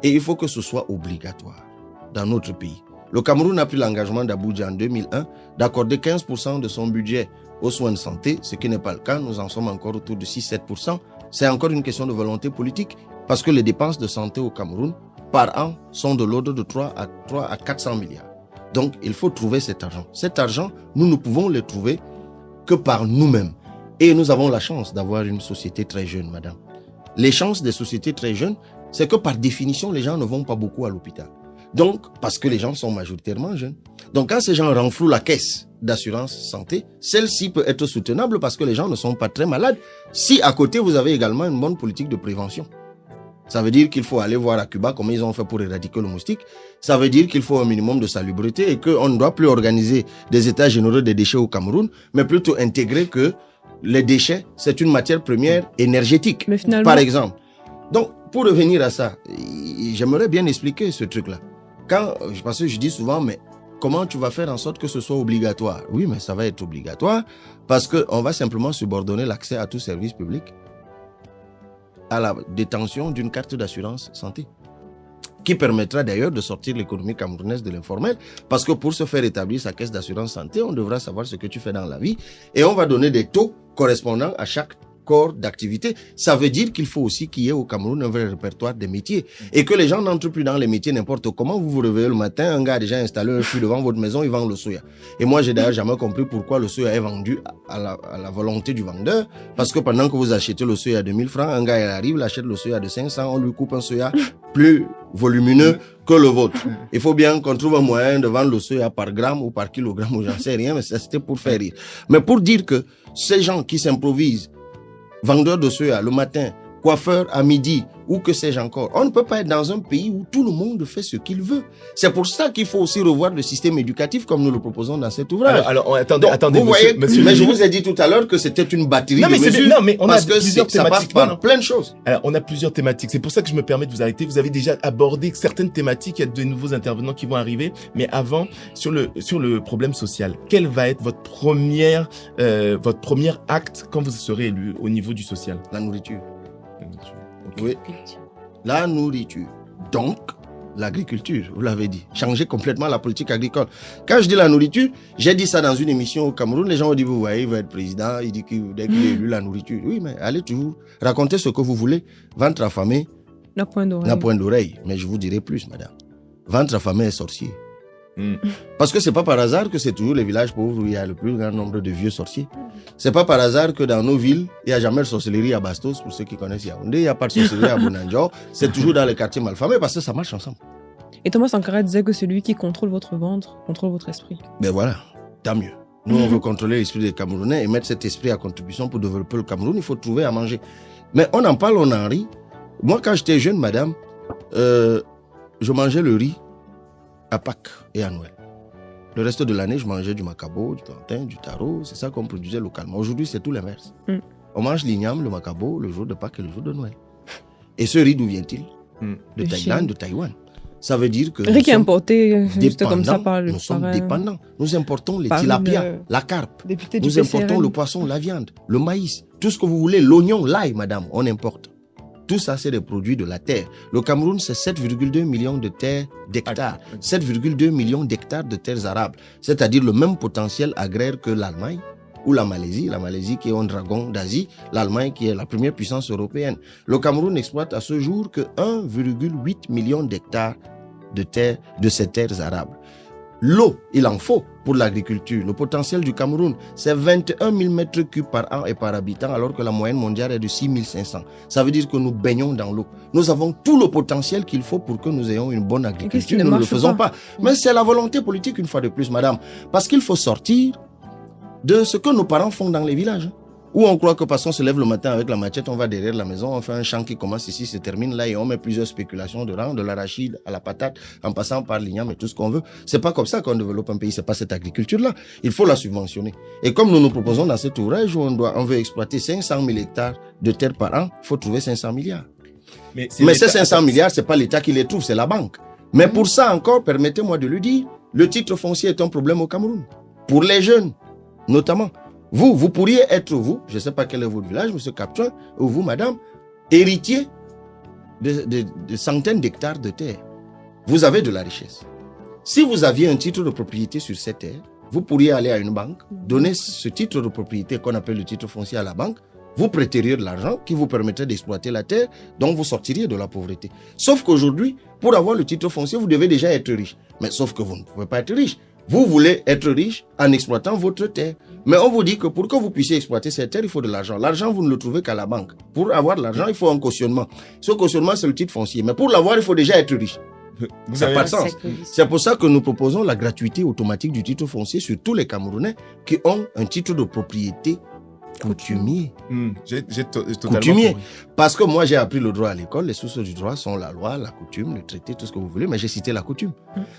Et il faut que ce soit obligatoire dans notre pays. Le Cameroun a pris l'engagement d'Abuja en 2001 d'accorder 15% de son budget aux soins de santé, ce qui n'est pas le cas. Nous en sommes encore autour de 6-7%. C'est encore une question de volonté politique parce que les dépenses de santé au Cameroun par an sont de l'ordre de 3 à 400 milliards. Donc, il faut trouver cet argent. Cet argent, nous ne pouvons le trouver que par nous-mêmes. Et nous avons la chance d'avoir une société très jeune, madame. Les chances des sociétés très jeunes, c'est que par définition, les gens ne vont pas beaucoup à l'hôpital. Donc, parce que les gens sont majoritairement jeunes. Donc, quand ces gens renflouent la caisse d'assurance santé, celle-ci peut être soutenable parce que les gens ne sont pas très malades. Si à côté, vous avez également une bonne politique de prévention. Ça veut dire qu'il faut aller voir à Cuba comment ils ont fait pour éradiquer le moustique. Ça veut dire qu'il faut un minimum de salubrité et qu'on ne doit plus organiser des états généraux des déchets au Cameroun, mais plutôt intégrer que les déchets, c'est une matière première énergétique, Mais finalement... par exemple. Donc, pour revenir à ça, j'aimerais bien expliquer ce truc-là. Parce que je dis souvent, mais comment tu vas faire en sorte que ce soit obligatoire? Oui, mais ça va être obligatoire parce qu'on va simplement subordonner l'accès à tout service public à la détention d'une carte d'assurance santé, qui permettra d'ailleurs de sortir l'économie camerounaise de l'informel, parce que pour se faire établir sa caisse d'assurance santé, on devra savoir ce que tu fais dans la vie, et on va donner des taux correspondant à chaque corps d'activité. Ça veut dire qu'il faut aussi qu'il y ait au Cameroun un vrai répertoire des métiers, et que les gens n'entrent plus dans les métiers n'importe comment. Vous vous réveillez le matin, un gars a déjà installé un fût devant votre maison, il vend le soya. Et moi, j'ai d'ailleurs jamais compris pourquoi le soya est vendu à la volonté du vendeur, parce que pendant que vous achetez le soya à 2000 francs, un gars il arrive, il achète le soya de 500, on lui coupe un soya plus volumineux que le vôtre. Il faut bien qu'on trouve un moyen de vendre le soya par gramme ou par kilogramme, ou j'en sais rien, mais c'était pour faire rire. Mais pour dire que ces gens qui s'improvisent vendeur de soya le matin, coiffeur à midi, ou que sais-je encore. On ne peut pas être dans un pays où tout le monde fait ce qu'il veut. C'est pour ça qu'il faut aussi revoir le système éducatif comme nous le proposons dans cet ouvrage. Alors attendez, vous voyez, mais je vous ai dit tout à l'heure que c'était une batterie de mesures. Non, mais on parce a que plusieurs ça passe thématiques. par plein de choses. Alors, on a plusieurs thématiques. C'est pour ça que je me permets de vous arrêter. Vous avez déjà abordé certaines thématiques. Il y a de nouveaux intervenants qui vont arriver. Mais avant, sur le problème social, quel va être votre premier acte quand vous serez élu au niveau du social? La nourriture. Okay. Oui. La nourriture. Donc, l'agriculture, vous l'avez dit. Changer complètement la politique agricole. Quand je dis la nourriture, j'ai dit ça dans une émission au Cameroun. Les gens ont dit, vous voyez, il va être président. Il dit que dès qu'il est élu, la nourriture. Oui, mais allez toujours raconter ce que vous voulez. Ventre affamé n'a point d'oreille. N'a point d'oreille. Mais je vous dirai plus, madame. Ventre affamé est sorcier. Parce que c'est pas par hasard que c'est toujours les villages pauvres où il y a le plus grand nombre de vieux sorciers. C'est pas par hasard que dans nos villes, il n'y a jamais de sorcellerie à Bastos, pour ceux qui connaissent Yaoundé, il n'y a pas de sorcellerie à Bonanjo. C'est toujours dans les quartiers malfamés parce que ça marche ensemble. Et Thomas Sankara disait que celui qui contrôle votre ventre contrôle votre esprit. Ben voilà, tant mieux. Nous, on veut contrôler l'esprit des Camerounais et mettre cet esprit à contribution pour développer le Cameroun. Il faut trouver à manger. Mais on en parle, on en rit. Moi, quand j'étais jeune, madame, je mangeais le riz à Pâques et à Noël. Le reste de l'année, je mangeais du macabo, du plantain, du taro. C'est ça qu'on produisait localement. Aujourd'hui, c'est tout l'inverse. On mange l'igname, le macabo, le jour de Pâques et le jour de Noël. Et ce riz, d'où vient-il? De Thaïlande, de Taïwan. Ça veut dire que riz qui est importé juste comme ça par le nous sommes dépendants. Nous importons les tilapias, la carpe. Nous importons le poisson, la viande, le maïs. Tout ce que vous voulez, l'oignon, l'ail, madame, on importe. Tout ça, c'est des produits de la terre. Le Cameroun, c'est 7,2 millions de terres d'hectares. 7,2 millions d'hectares de terres arables. C'est-à-dire le même potentiel agraire que l'Allemagne ou la Malaisie. La Malaisie qui est un dragon d'Asie. L'Allemagne qui est la première puissance européenne. Le Cameroun exploite à ce jour que 1,8 million d'hectares de terre, de ces terres arables. L'eau, il en faut pour l'agriculture. Le potentiel du Cameroun, c'est 21 000 mètres cubes par an et par habitant, alors que la moyenne mondiale est de 6 500. Ça veut dire que nous baignons dans l'eau. Nous avons tout le potentiel qu'il faut pour que nous ayons une bonne agriculture. Nous ne le faisons pas. Mais c'est la volonté politique, une fois de plus, madame. Parce qu'il faut sortir de ce que nos parents font dans les villages. Où on croit que parce qu'on se lève le matin avec la machette, on va derrière la maison, on fait un champ qui commence ici, se termine là, et on met plusieurs spéculations dedans, de l'arachide à la patate, en passant par l'igname et tout ce qu'on veut. C'est pas comme ça qu'on développe un pays, c'est pas cette agriculture-là. Il faut la subventionner. Et comme nous nous proposons dans cet ouvrage où on veut exploiter 500 000 hectares de terre par an, il faut trouver 500 milliards. Mais ces 500 milliards, c'est pas l'État qui les trouve, c'est la banque. Mais pour ça encore, permettez-moi de le dire, le titre foncier est un problème au Cameroun. Pour les jeunes, notamment. Vous pourriez être, je ne sais pas quel est votre village, monsieur Captain, ou vous, madame, héritier de centaines d'hectares de terre. Vous avez de la richesse. Si vous aviez un titre de propriété sur cette terre, vous pourriez aller à une banque, donner ce titre de propriété qu'on appelle le titre foncier à la banque, vous prêteriez de l'argent qui vous permettrait d'exploiter la terre, donc vous sortiriez de la pauvreté. Sauf qu'aujourd'hui, pour avoir le titre foncier, vous devez déjà être riche. Mais sauf que vous ne pouvez pas être riche. Vous voulez être riche en exploitant votre terre. Mais on vous dit que pour que vous puissiez exploiter cette terre, il faut de l'argent. L'argent, vous ne le trouvez qu'à la banque. Pour avoir de l'argent, il faut un cautionnement. Ce cautionnement, c'est le titre foncier. Mais pour l'avoir, il faut déjà être riche. Ça n'a pas de sens. C'est pour ça que nous proposons la gratuité automatique du titre foncier sur tous les Camerounais qui ont un titre de propriété coutumier. Coutumier. Parce que moi, j'ai appris le droit à l'école. Les sources du droit sont la loi, la coutume, le traité, tout ce que vous voulez. Mais j'ai cité la coutume.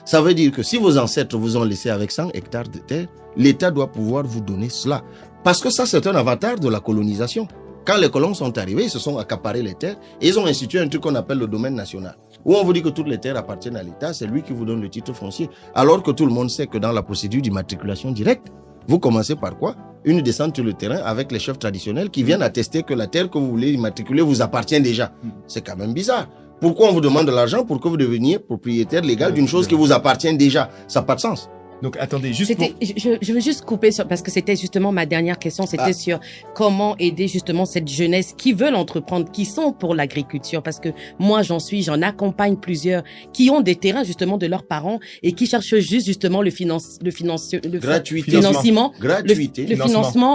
Ça veut dire que si vos ancêtres vous ont laissé avec 100 hectares de terre, l'État doit pouvoir vous donner cela. Parce que ça, c'est un avantage de la colonisation. Quand les colons sont arrivés, ils se sont accaparés les terres et ils ont institué un truc qu'on appelle le domaine national. Où on vous dit que toutes les terres appartiennent à l'État, c'est lui qui vous donne le titre foncier. Alors que tout le monde sait que dans la procédure d'immatriculation directe, vous commencez par quoi? Une descente sur le terrain avec les chefs traditionnels qui viennent attester que la terre que vous voulez immatriculer vous appartient déjà. C'est quand même bizarre. Pourquoi on vous demande de l'argent pour que vous deveniez propriétaire légal d'une chose qui vous appartient déjà? Ça n'a pas de sens. Donc, attendez, juste je veux juste couper parce que c'était justement ma dernière question, c'était sur comment aider justement cette jeunesse qui veulent entreprendre, qui sont pour l'agriculture, parce que moi, j'en accompagne plusieurs qui ont des terrains justement de leurs parents et qui cherchent juste justement le financement,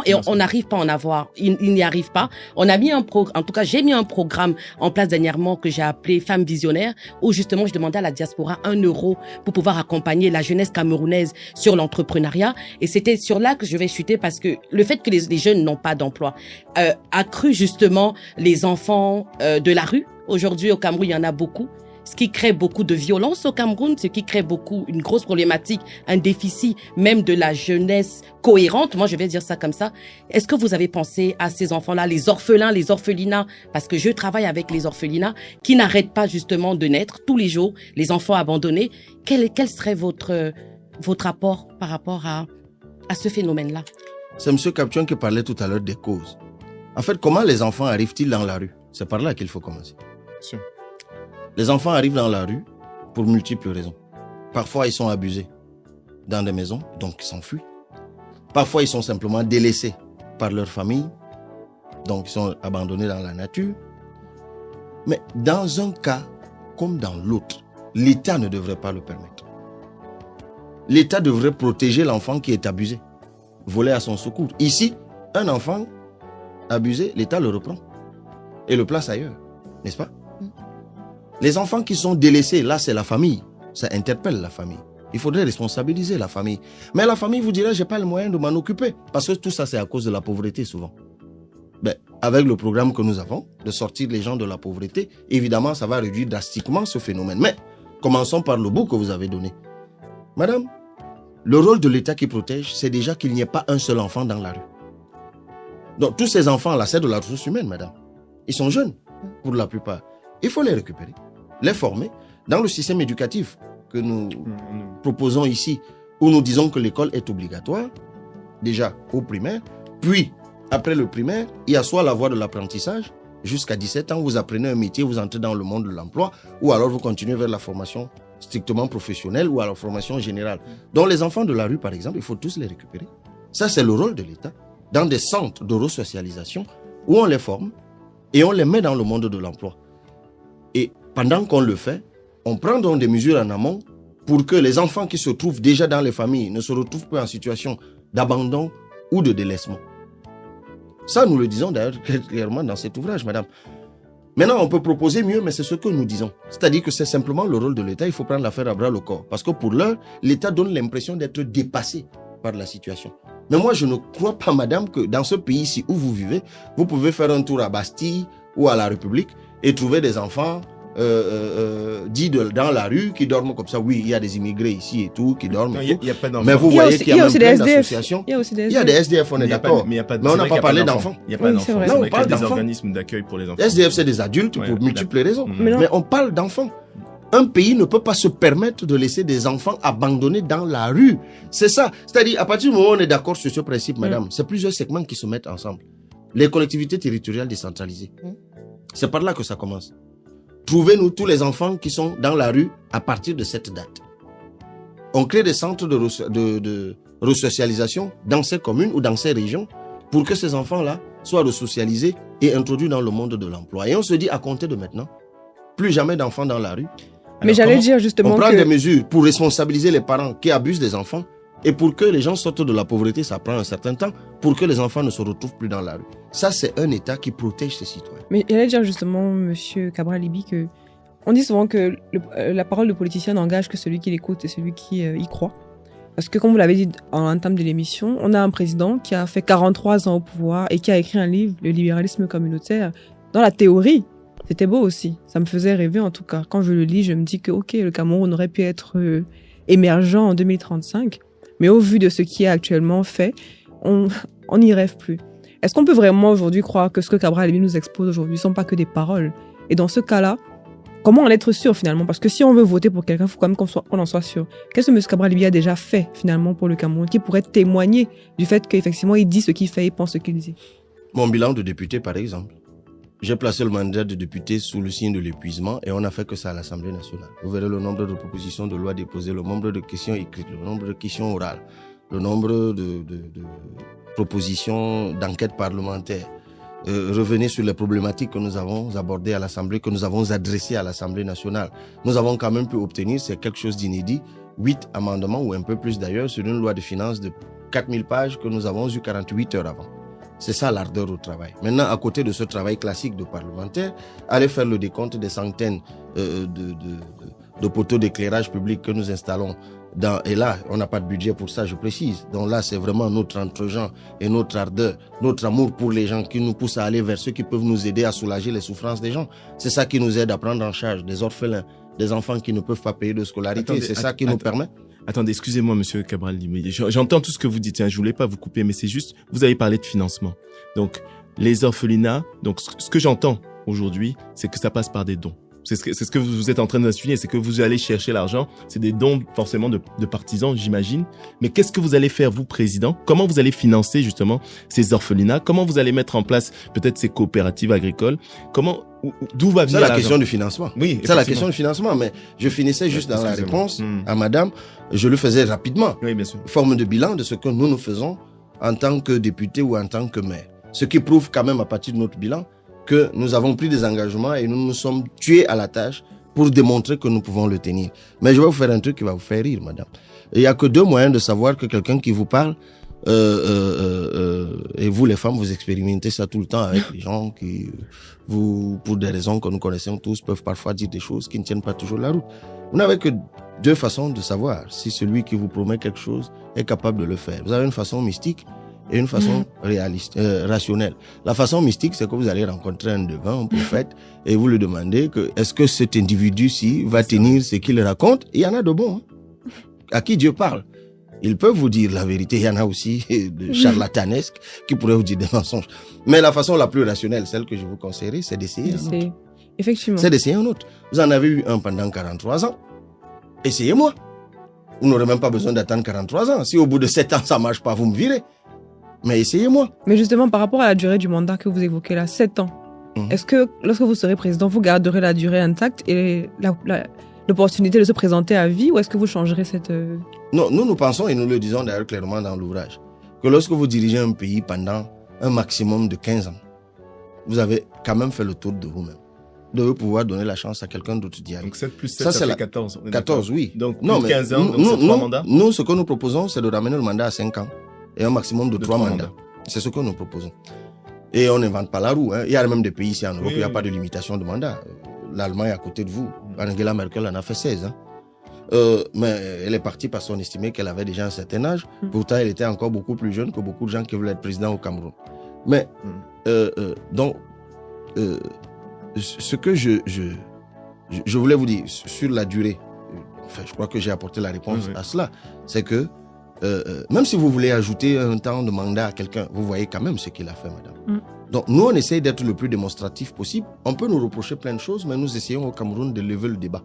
et on n'arrive pas à en avoir. Il n'y arrive pas. On a mis en tout cas, j'ai mis un programme en place dernièrement que j'ai appelé Femmes Visionnaires, où justement, je demandais à la diaspora 1 euro pour pouvoir accompagner la jeunesse camerounaise sur l'entrepreneuriat, et c'était sur là que je vais chuter parce que le fait que les jeunes n'ont pas d'emploi accru justement les enfants de la rue. Aujourd'hui au Cameroun, il y en a beaucoup, ce qui crée beaucoup de violence au Cameroun, ce qui crée une grosse problématique, un déficit même de la jeunesse cohérente. Moi, je vais dire ça comme ça. Est-ce que vous avez pensé à ces enfants-là, les orphelins, les orphelinats, parce que je travaille avec les orphelinats qui n'arrêtent pas justement de naître tous les jours, les enfants abandonnés. Quel serait votre apport par rapport à ce phénomène-là? C'est M. Caption qui parlait tout à l'heure des causes. En fait, comment les enfants arrivent-ils dans la rue? C'est par là qu'il faut commencer. Sûr. Les enfants arrivent dans la rue pour multiples raisons. Parfois, ils sont abusés dans des maisons, donc ils s'enfuient. Parfois, ils sont simplement délaissés par leur famille, donc ils sont abandonnés dans la nature. Mais dans un cas comme dans l'autre, l'État ne devrait pas le permettre. L'État devrait protéger l'enfant qui est abusé, voler à son secours. Ici, un enfant abusé, l'État le reprend et le place ailleurs, n'est-ce pas? Les enfants qui sont délaissés, là, c'est la famille. Ça interpelle la famille. Il faudrait responsabiliser la famille. Mais la famille vous dirait, j'ai pas le moyen de m'en occuper. Parce que tout ça, c'est à cause de la pauvreté, souvent. Ben, avec le programme que nous avons, de sortir les gens de la pauvreté, évidemment, ça va réduire drastiquement ce phénomène. Mais, commençons par le bout que vous avez donné. Madame, le rôle de l'État qui protège, c'est déjà qu'il n'y ait pas un seul enfant dans la rue. Donc, tous ces enfants-là, c'est de la ressource humaine, madame. Ils sont jeunes, pour la plupart. Il faut les récupérer, les former dans le système éducatif que nous proposons ici, où nous disons que l'école est obligatoire, déjà au primaire, puis après le primaire, il y a soit la voie de l'apprentissage, jusqu'à 17 ans, vous apprenez un métier, vous entrez dans le monde de l'emploi, ou alors vous continuez vers la formation strictement professionnelle ou à la formation générale. Donc les enfants de la rue, par exemple, il faut tous les récupérer. Ça, c'est le rôle de l'État, dans des centres de resocialisation, où on les forme et on les met dans le monde de l'emploi. Et pendant qu'on le fait, on prend donc des mesures en amont pour que les enfants qui se trouvent déjà dans les familles ne se retrouvent pas en situation d'abandon ou de délaissement. Ça, nous le disons d'ailleurs clairement dans cet ouvrage, madame. Maintenant, on peut proposer mieux, mais c'est ce que nous disons. C'est-à-dire que c'est simplement le rôle de l'État. Il faut prendre l'affaire à bras le corps. Parce que pour l'heure, l'État donne l'impression d'être dépassé par la situation. Mais moi, je ne crois pas, madame, que dans ce pays-ci où vous vivez, vous pouvez faire un tour à Bastille ou à la République et trouver des enfants dits dans la rue qui dorment comme ça. Oui, il y a des immigrés ici et tout qui dorment. Il n'y a pas d'enfants. Mais vous voyez qu'il y a même plein SDF. d'associations. Il y a aussi des Il y a des SDF, on est d'accord. Mais on n'a pas parlé d'enfants. Il n'y a pas d'enfants. vrai. Là, on C'est parle des d'enfants. organismes d'accueil pour les enfants. SDF, c'est des adultes Ouais, pour multiples raisons. Mais non. Mais on parle d'enfants. Un pays ne peut pas se permettre de laisser des enfants abandonnés dans la rue. C'est ça. C'est-à-dire, à partir du moment où on est d'accord sur ce principe, madame, c'est plusieurs segments qui se mettent ensemble. Les collectivités territoriales décentralisées. C'est par là que ça commence. Trouvez-nous tous les enfants qui sont dans la rue à partir de cette date. On crée des centres de resocialisation dans ces communes ou dans ces régions pour que ces enfants-là soient resocialisés et introduits dans le monde de l'emploi. Et on se dit, à compter de maintenant, plus jamais d'enfants dans la rue. Mais j'allais dire justement On prend que... des mesures pour responsabiliser les parents qui abusent des enfants et pour que les gens sortent de la pauvreté, ça prend un certain temps, pour que les enfants ne se retrouvent plus dans la rue. Ça, c'est un État qui protège ses citoyens. Mais j'allais dire justement, monsieur Cabral-Liby, que on dit souvent que la parole de politicien n'engage que celui qui l'écoute et celui qui y croit. Parce que, comme vous l'avez dit en entame de l'émission, on a un président qui a fait 43 ans au pouvoir et qui a écrit un livre, Le libéralisme communautaire. Dans la théorie, c'était beau aussi. Ça me faisait rêver en tout cas. Quand je le lis, je me dis que ok, le Cameroun aurait pu être émergent en 2035. Mais au vu de ce qui est actuellement fait, on n'y rêve plus. Est-ce qu'on peut vraiment aujourd'hui croire que ce que Cabral-Liby nous expose aujourd'hui ne sont pas que des paroles? Et dans ce cas-là, comment en être sûr finalement? Parce que si on veut voter pour quelqu'un, il faut quand même qu'on en soit sûr. Qu'est-ce que M. Cabral-Liby a déjà fait finalement pour le Cameroun, qui pourrait témoigner du fait qu'effectivement il dit ce qu'il fait et pense ce qu'il dit? Mon bilan de député, par exemple. J'ai placé le mandat de député sous le signe de l'épuisement et on n'a fait que ça à l'Assemblée nationale. Vous verrez le nombre de propositions de loi déposées, le nombre de questions écrites, le nombre de questions orales, le nombre de propositions d'enquête parlementaire. Revenez sur les problématiques que nous avons abordées à l'Assemblée, que nous avons adressées à l'Assemblée nationale. Nous avons quand même pu obtenir, c'est quelque chose d'inédit, 8 amendements ou un peu plus d'ailleurs sur une loi de finances de 4000 pages que nous avons eu 48 heures avant. C'est ça l'ardeur au travail. Maintenant, à côté de ce travail classique de parlementaire, aller faire le décompte des centaines de poteaux d'éclairage public que nous installons. Et là, on n'a pas de budget pour ça, je précise. Donc là, c'est vraiment notre entre-gens et notre ardeur, notre amour pour les gens qui nous pousse à aller vers ceux qui peuvent nous aider à soulager les souffrances des gens. C'est ça qui nous aide à prendre en charge des orphelins, des enfants qui ne peuvent pas payer de scolarité. C'est ça qui nous permet. Attendez, excusez-moi, monsieur Cabral-Liby. J'entends tout ce que vous dites. Hein, je voulais pas vous couper, mais c'est juste, vous avez parlé de financement. Donc, les orphelinats, donc ce que j'entends aujourd'hui, c'est que ça passe par des dons. C'est ce que vous êtes en train de souligner, c'est que vous allez chercher l'argent. C'est des dons forcément de partisans, j'imagine. Mais qu'est-ce que vous allez faire, vous, président? Comment vous allez financer justement ces orphelinats? Comment vous allez mettre en place peut-être ces coopératives agricoles? D'où va venir l'argent? C'est la question du financement. Oui, c'est la question du financement. Mais je finissais juste dans la réponse à madame. Je le faisais rapidement. Oui, bien sûr. Forme de bilan de ce que nous faisons en tant que député ou en tant que maire. Ce qui prouve quand même à partir de notre bilan que nous avons pris des engagements et nous nous sommes tués à la tâche pour démontrer que nous pouvons le tenir. Mais je vais vous faire un truc qui va vous faire rire, madame. Il n'y a que 2 moyens de savoir que quelqu'un qui vous parle, et vous les femmes, vous expérimentez ça tout le temps avec les gens qui, pour des raisons que nous connaissons tous, peuvent parfois dire des choses qui ne tiennent pas toujours la route. Vous n'avez que 2 façons de savoir si celui qui vous promet quelque chose est capable de le faire. Vous avez une façon mystique et une façon réaliste, rationnelle. La façon mystique, c'est que vous allez rencontrer un devin, un prophète, et vous lui demandez est-ce que cet individu-ci va tenir ce qu'il raconte? Il y en a de bons, hein, à qui Dieu parle. Ils peuvent vous dire la vérité. Il y en a aussi de charlatanesques qui pourraient vous dire des mensonges. Mais la façon la plus rationnelle, celle que je vous conseillerais, c'est d'essayer un autre. Effectivement. C'est d'essayer un autre. Vous en avez eu un pendant 43 ans. Essayez-moi. Vous n'aurez même pas besoin d'attendre 43 ans. Si au bout de 7 ans, ça ne marche pas, vous me virez. Mais essayez-moi. Mais justement, par rapport à la durée du mandat que vous évoquez là, 7 ans, est-ce que lorsque vous serez président, vous garderez la durée intacte et l'opportunité de se présenter à vie, ou est-ce que vous changerez cette... Non, nous pensons, et nous le disons d'ailleurs clairement dans l'ouvrage, que lorsque vous dirigez un pays pendant un maximum de 15 ans, vous avez quand même fait le tour de vous-même. de pouvoir donner la chance à quelqu'un d'autre d'y aller. Donc 7 plus 7, ça fait 14. 14, oui. Donc plus de 15 ans, donc c'est 3 mandats. Nous, ce que nous proposons, c'est de ramener le mandat à 5 ans et un maximum de 3 mandats. C'est ce que nous proposons. Et on n'invente pas la roue. Hein. Il y a même des pays ici en Europe où il n'y a pas de limitation de mandat. L'Allemagne est à côté de vous. Angela Merkel en a fait 16. Hein. Mais elle est partie parce qu'on estimait qu'elle avait déjà un certain âge. Pourtant, elle était encore beaucoup plus jeune que beaucoup de gens qui voulaient être président au Cameroun. Mais, donc, ce que je voulais vous dire sur la durée, enfin, je crois que j'ai apporté la réponse à cela, c'est que même si vous voulez ajouter un temps de mandat à quelqu'un, vous voyez quand même ce qu'il a fait, madame. Donc, nous, on essaye d'être le plus démonstratif possible. On peut nous reprocher plein de choses, mais nous essayons au Cameroun de lever le débat.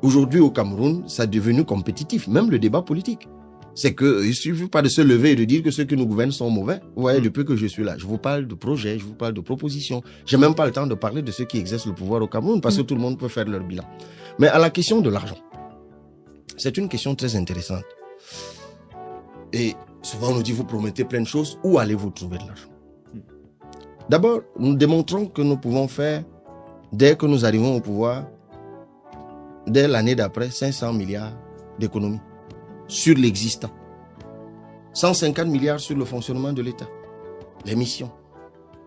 Aujourd'hui, au Cameroun, ça est devenu compétitif, même le débat politique. C'est qu'il ne suffit pas de se lever et de dire que ceux qui nous gouvernent sont mauvais. Vous voyez, depuis que je suis là, je vous parle de projets, je vous parle de propositions. Je n'ai même pas le temps de parler de ceux qui exercent le pouvoir au Cameroun parce que tout le monde peut faire leur bilan. Mais à la question de l'argent, c'est une question très intéressante. Et souvent, on nous dit, vous promettez plein de choses, où allez-vous trouver de l'argent? D'abord, nous démontrons que nous pouvons faire, dès que nous arrivons au pouvoir, dès l'année d'après, 500 milliards d'économies sur l'existant. 150 milliards sur le fonctionnement de l'État, les missions,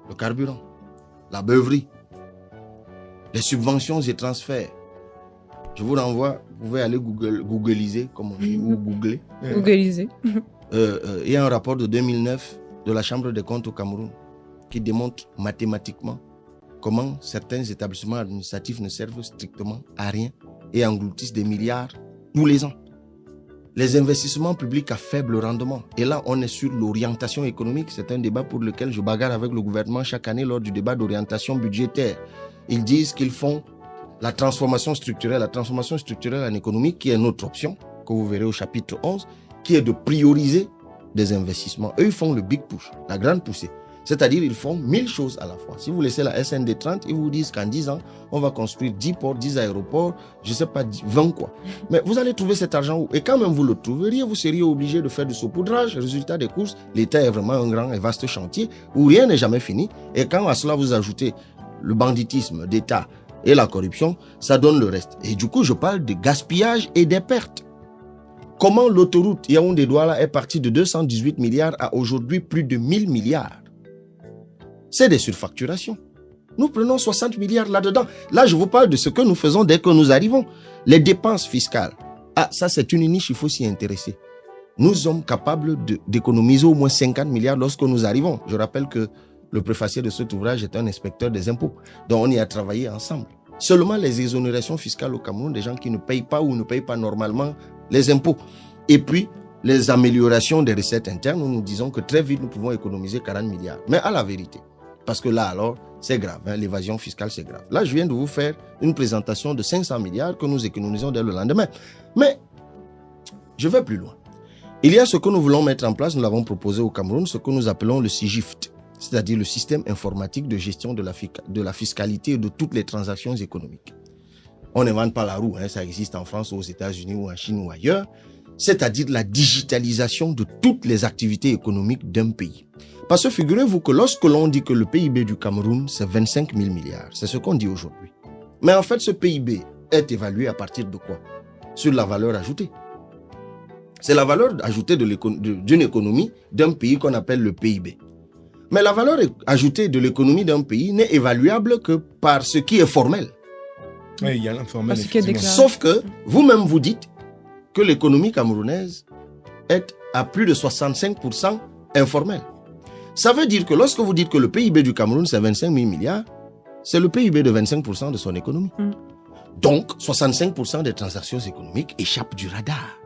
le carburant, la beuverie, les subventions et transferts. Je vous renvoie, vous pouvez aller googliser, comme on dit, ou googler. Googliser. Il y a un rapport de 2009 de la Chambre des comptes au Cameroun qui démontre mathématiquement comment certains établissements administratifs ne servent strictement à rien et engloutissent des milliards tous les ans. Les investissements publics à faible rendement. Et là, on est sur l'orientation économique. C'est un débat pour lequel je bagarre avec le gouvernement chaque année lors du débat d'orientation budgétaire. Ils disent qu'ils font la transformation structurelle en économie, qui est notre option, que vous verrez au chapitre 11, qui est de prioriser des investissements. Eux, ils font le big push, la grande poussée. C'est-à-dire, ils font 1000 choses à la fois. Si vous laissez la SND 30, ils vous disent qu'en 10 ans, on va construire 10 ports, 10 aéroports, je ne sais pas, 20 quoi. Mais vous allez trouver cet argent où? Et quand même vous le trouveriez, vous seriez obligé de faire du saupoudrage. Résultat des courses, l'État est vraiment un grand et vaste chantier où rien n'est jamais fini. Et quand à cela vous ajoutez le banditisme d'État et la corruption, ça donne le reste. Et du coup, je parle de gaspillage et des pertes. Comment l'autoroute Yaoundé-Douala est partie de 218 milliards à aujourd'hui plus de 1000 milliards? C'est des surfacturations. Nous prenons 60 milliards là-dedans. Là, je vous parle de ce que nous faisons dès que nous arrivons. Les dépenses fiscales. Ah, ça, c'est une niche, il faut s'y intéresser. Nous sommes capables d'économiser au moins 50 milliards lorsque nous arrivons. Je rappelle que le préfacier de cet ouvrage est un inspecteur des impôts. Donc, on y a travaillé ensemble. Seulement les exonérations fiscales au Cameroun, des gens qui ne payent pas ou ne payent pas normalement les impôts. Et puis, les améliorations des recettes internes, nous disons que très vite, nous pouvons économiser 40 milliards. Mais à la vérité, parce que là, alors, c'est grave. Hein, l'évasion fiscale, c'est grave. Là, je viens de vous faire une présentation de 500 milliards que nous économisons dès le lendemain. Mais, je vais plus loin. Il y a ce que nous voulons mettre en place, nous l'avons proposé au Cameroun, ce que nous appelons le SIGIFT, c'est-à-dire le système informatique de gestion de la fiscalité et de toutes les transactions économiques. On n'invente pas la roue, hein, ça existe en France, aux États-Unis ou en Chine ou ailleurs, c'est-à-dire la digitalisation de toutes les activités économiques d'un pays. Parce que figurez-vous que lorsque l'on dit que le PIB du Cameroun, c'est 25 000 milliards, c'est ce qu'on dit aujourd'hui. Mais en fait, ce PIB est évalué à partir de quoi? Sur la valeur ajoutée. C'est la valeur ajoutée d'une économie d'un pays qu'on appelle le PIB. Mais la valeur ajoutée de l'économie d'un pays n'est évaluable que par ce qui est formel. Oui, il y a l'informel. Sauf que vous-même vous dites que l'économie camerounaise est à plus de 65% informelle. Ça veut dire que lorsque vous dites que le PIB du Cameroun, c'est 25 000 milliards, c'est le PIB de 25% de son économie. Donc, 65% des transactions économiques échappent du radar,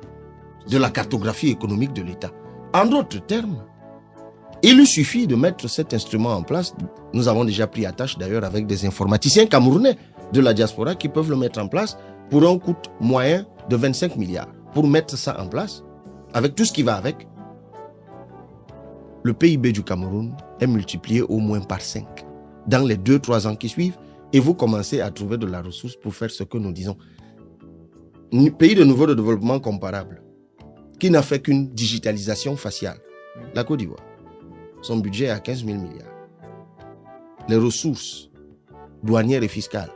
de la cartographie économique de l'État. En d'autres termes, il lui suffit de mettre cet instrument en place. Nous avons déjà pris attache d'ailleurs avec des informaticiens camerounais de la diaspora qui peuvent le mettre en place pour un coût moyen de 25 milliards. Pour mettre ça en place, avec tout ce qui va avec, le PIB du Cameroun est multiplié au moins par 5 dans les 2-3 ans qui suivent et vous commencez à trouver de la ressource pour faire ce que nous disons. Un pays de niveau de développement comparable qui n'a fait qu'une digitalisation faciale, la Côte d'Ivoire. Son budget est à 15 000 milliards. Les ressources douanières et fiscales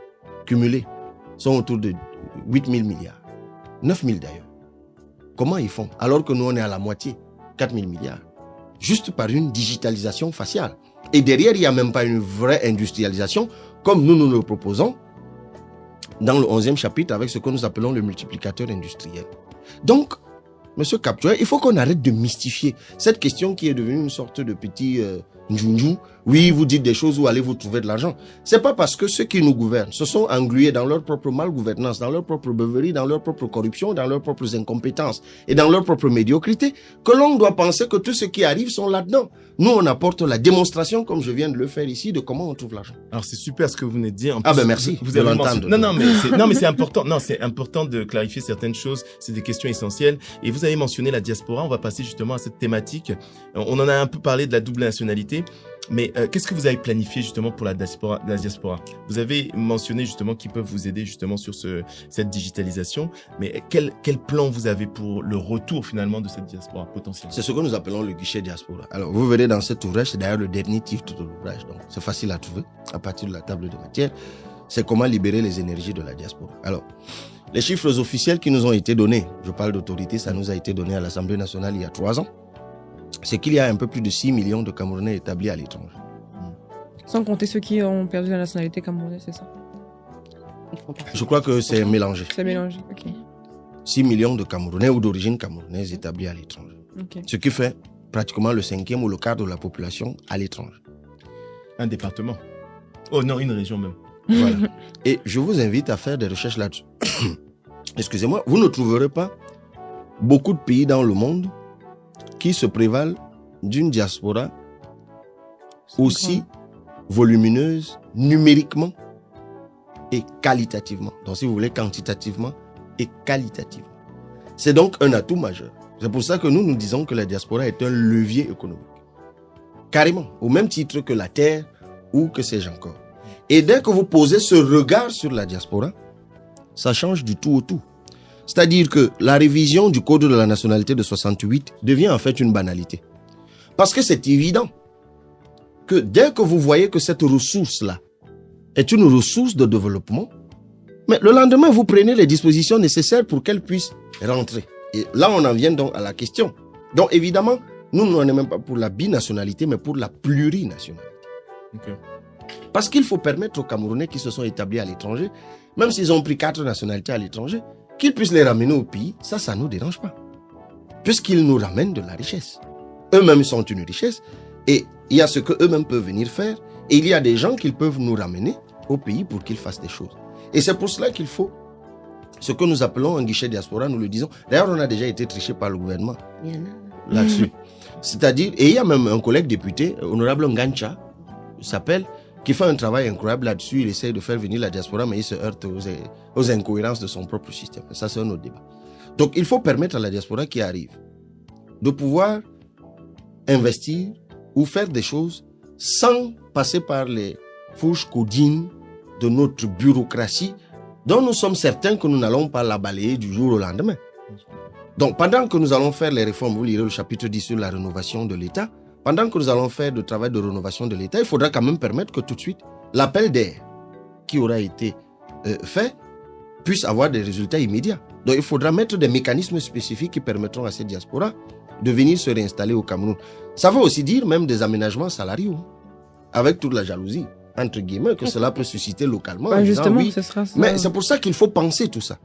cumulées sont autour de 8 000 milliards. 9 000 d'ailleurs. Comment ils font? Alors que nous, on est à la moitié, 4 000 milliards. Juste par une digitalisation faciale. Et derrière, il n'y a même pas une vraie industrialisation, comme nous le proposons dans le 11e chapitre avec ce que nous appelons le multiplicateur industriel. Donc, Monsieur Kaptoua, il faut qu'on arrête de mystifier cette question qui est devenue une sorte de petit njunju. Oui, vous dites des choses où allez vous trouver de l'argent. C'est pas parce que ceux qui nous gouvernent se sont englués dans leur propre malgouvernance, dans leur propre beuverie, dans leur propre corruption, dans leurs propres incompétences et dans leur propre médiocrité que l'on doit penser que tout ce qui arrive sont là-dedans. Nous, on apporte la démonstration, comme je viens de le faire ici, de comment on trouve l'argent. Alors, c'est super ce que vous venez de dire. En Ah plus, ben merci. Vous avez mentionné... Non, mais c'est important. Non, c'est important de clarifier certaines choses. C'est des questions essentielles. Et vous avez mentionné la diaspora. On va passer justement à cette thématique. On en a un peu parlé de la double nationalité. Mais qu'est-ce que vous avez planifié justement pour la diaspora? Vous avez mentionné justement qu'ils peuvent vous aider justement sur cette digitalisation. Mais quel plan vous avez pour le retour finalement de cette diaspora potentielle? C'est ce que nous appelons le guichet diaspora. Alors, vous verrez dans cet ouvrage, c'est d'ailleurs le dernier titre de l'ouvrage. Donc, c'est facile à trouver à partir de la table de matière. C'est comment libérer les énergies de la diaspora. Alors, les chiffres officiels qui nous ont été donnés, je parle d'autorité, ça nous a été donné à l'Assemblée nationale il y a 3 ans. C'est qu'il y a un peu plus de 6 millions de Camerounais établis à l'étranger. Sans compter ceux qui ont perdu la nationalité camerounaise, c'est ça? Je crois que c'est mélangé. C'est mélangé, ok. 6 millions de Camerounais ou d'origine camerounaise établis à l'étranger. Okay. Ce qui fait pratiquement le 5e ou le quart de la population à l'étranger. Un département. Oh non, une région même. Voilà. Et je vous invite à faire des recherches là-dessus. Excusez-moi, vous ne trouverez pas beaucoup de pays dans le monde qui se prévalent d'une diaspora aussi volumineuse numériquement et qualitativement. Donc si vous voulez quantitativement et qualitativement. C'est donc un atout majeur. C'est pour ça que nous disons que la diaspora est un levier économique. Carrément, au même titre que la terre ou que sais-je encore. Et dès que vous posez ce regard sur la diaspora, ça change du tout au tout. C'est-à-dire que la révision du Code de la nationalité de 68 devient en fait une banalité. Parce que c'est évident que dès que vous voyez que cette ressource-là est une ressource de développement, mais le lendemain, vous prenez les dispositions nécessaires pour qu'elle puisse rentrer. Et là, on en vient donc à la question. Donc évidemment, nous n'en sommes même pas pour la binationalité, mais pour la plurinationalité. Okay. Parce qu'il faut permettre aux Camerounais qui se sont établis à l'étranger, même s'ils ont pris 4 nationalités à l'étranger, qu'ils puissent les ramener au pays, ça ne nous dérange pas. Puisqu'ils nous ramènent de la richesse. Eux-mêmes sont une richesse et il y a ce qu'eux-mêmes peuvent venir faire et il y a des gens qu'ils peuvent nous ramener au pays pour qu'ils fassent des choses. Et c'est pour cela qu'il faut ce que nous appelons un guichet diaspora, nous le disons. D'ailleurs, on a déjà été triché par le gouvernement là-dessus. C'est-à-dire, et il y a même un collègue député, honorable Ngancha, s'appelle, qui fait un travail incroyable là-dessus. Il essaie de faire venir la diaspora, mais il se heurte aux incohérences de son propre système. Ça, c'est un autre débat. Donc, il faut permettre à la diaspora qui arrive de pouvoir investir ou faire des choses sans passer par les fourches codines de notre bureaucratie dont nous sommes certains que nous n'allons pas la balayer du jour au lendemain. Donc, pendant que nous allons faire les réformes, vous lirez le chapitre 10 sur la rénovation de l'État, pendant que nous allons faire le travail de rénovation de l'État, il faudra quand même permettre que tout de suite, l'appel d'air qui aura été fait puisse avoir des résultats immédiats. Donc, il faudra mettre des mécanismes spécifiques qui permettront à ces diasporas de venir se réinstaller au Cameroun. Ça veut aussi dire même des aménagements salariaux, avec toute la jalousie, entre guillemets, que cela peut susciter localement. Bah, justement, oui. ce sera ça. Mais c'est pour ça qu'il faut penser tout ça.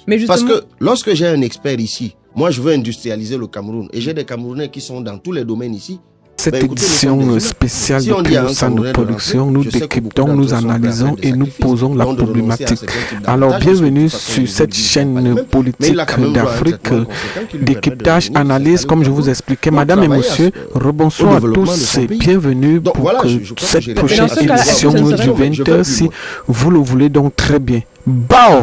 Mais justement... Parce que lorsque j'ai un expert ici, moi je veux industrialiser le Cameroun, et j'ai des Camerounais qui sont dans tous les domaines ici. Cette édition spéciale de Piosan de production, nous décryptons, nous analysons et nous posons la problématique. Alors, bienvenue sur cette chaîne politique d'Afrique, décryptage, analyse, comme je vous expliquais. Madame et monsieur, rebonsoir à tous et bienvenue pour cette prochaine édition du 20h, si vous le voulez donc très bien. Bao!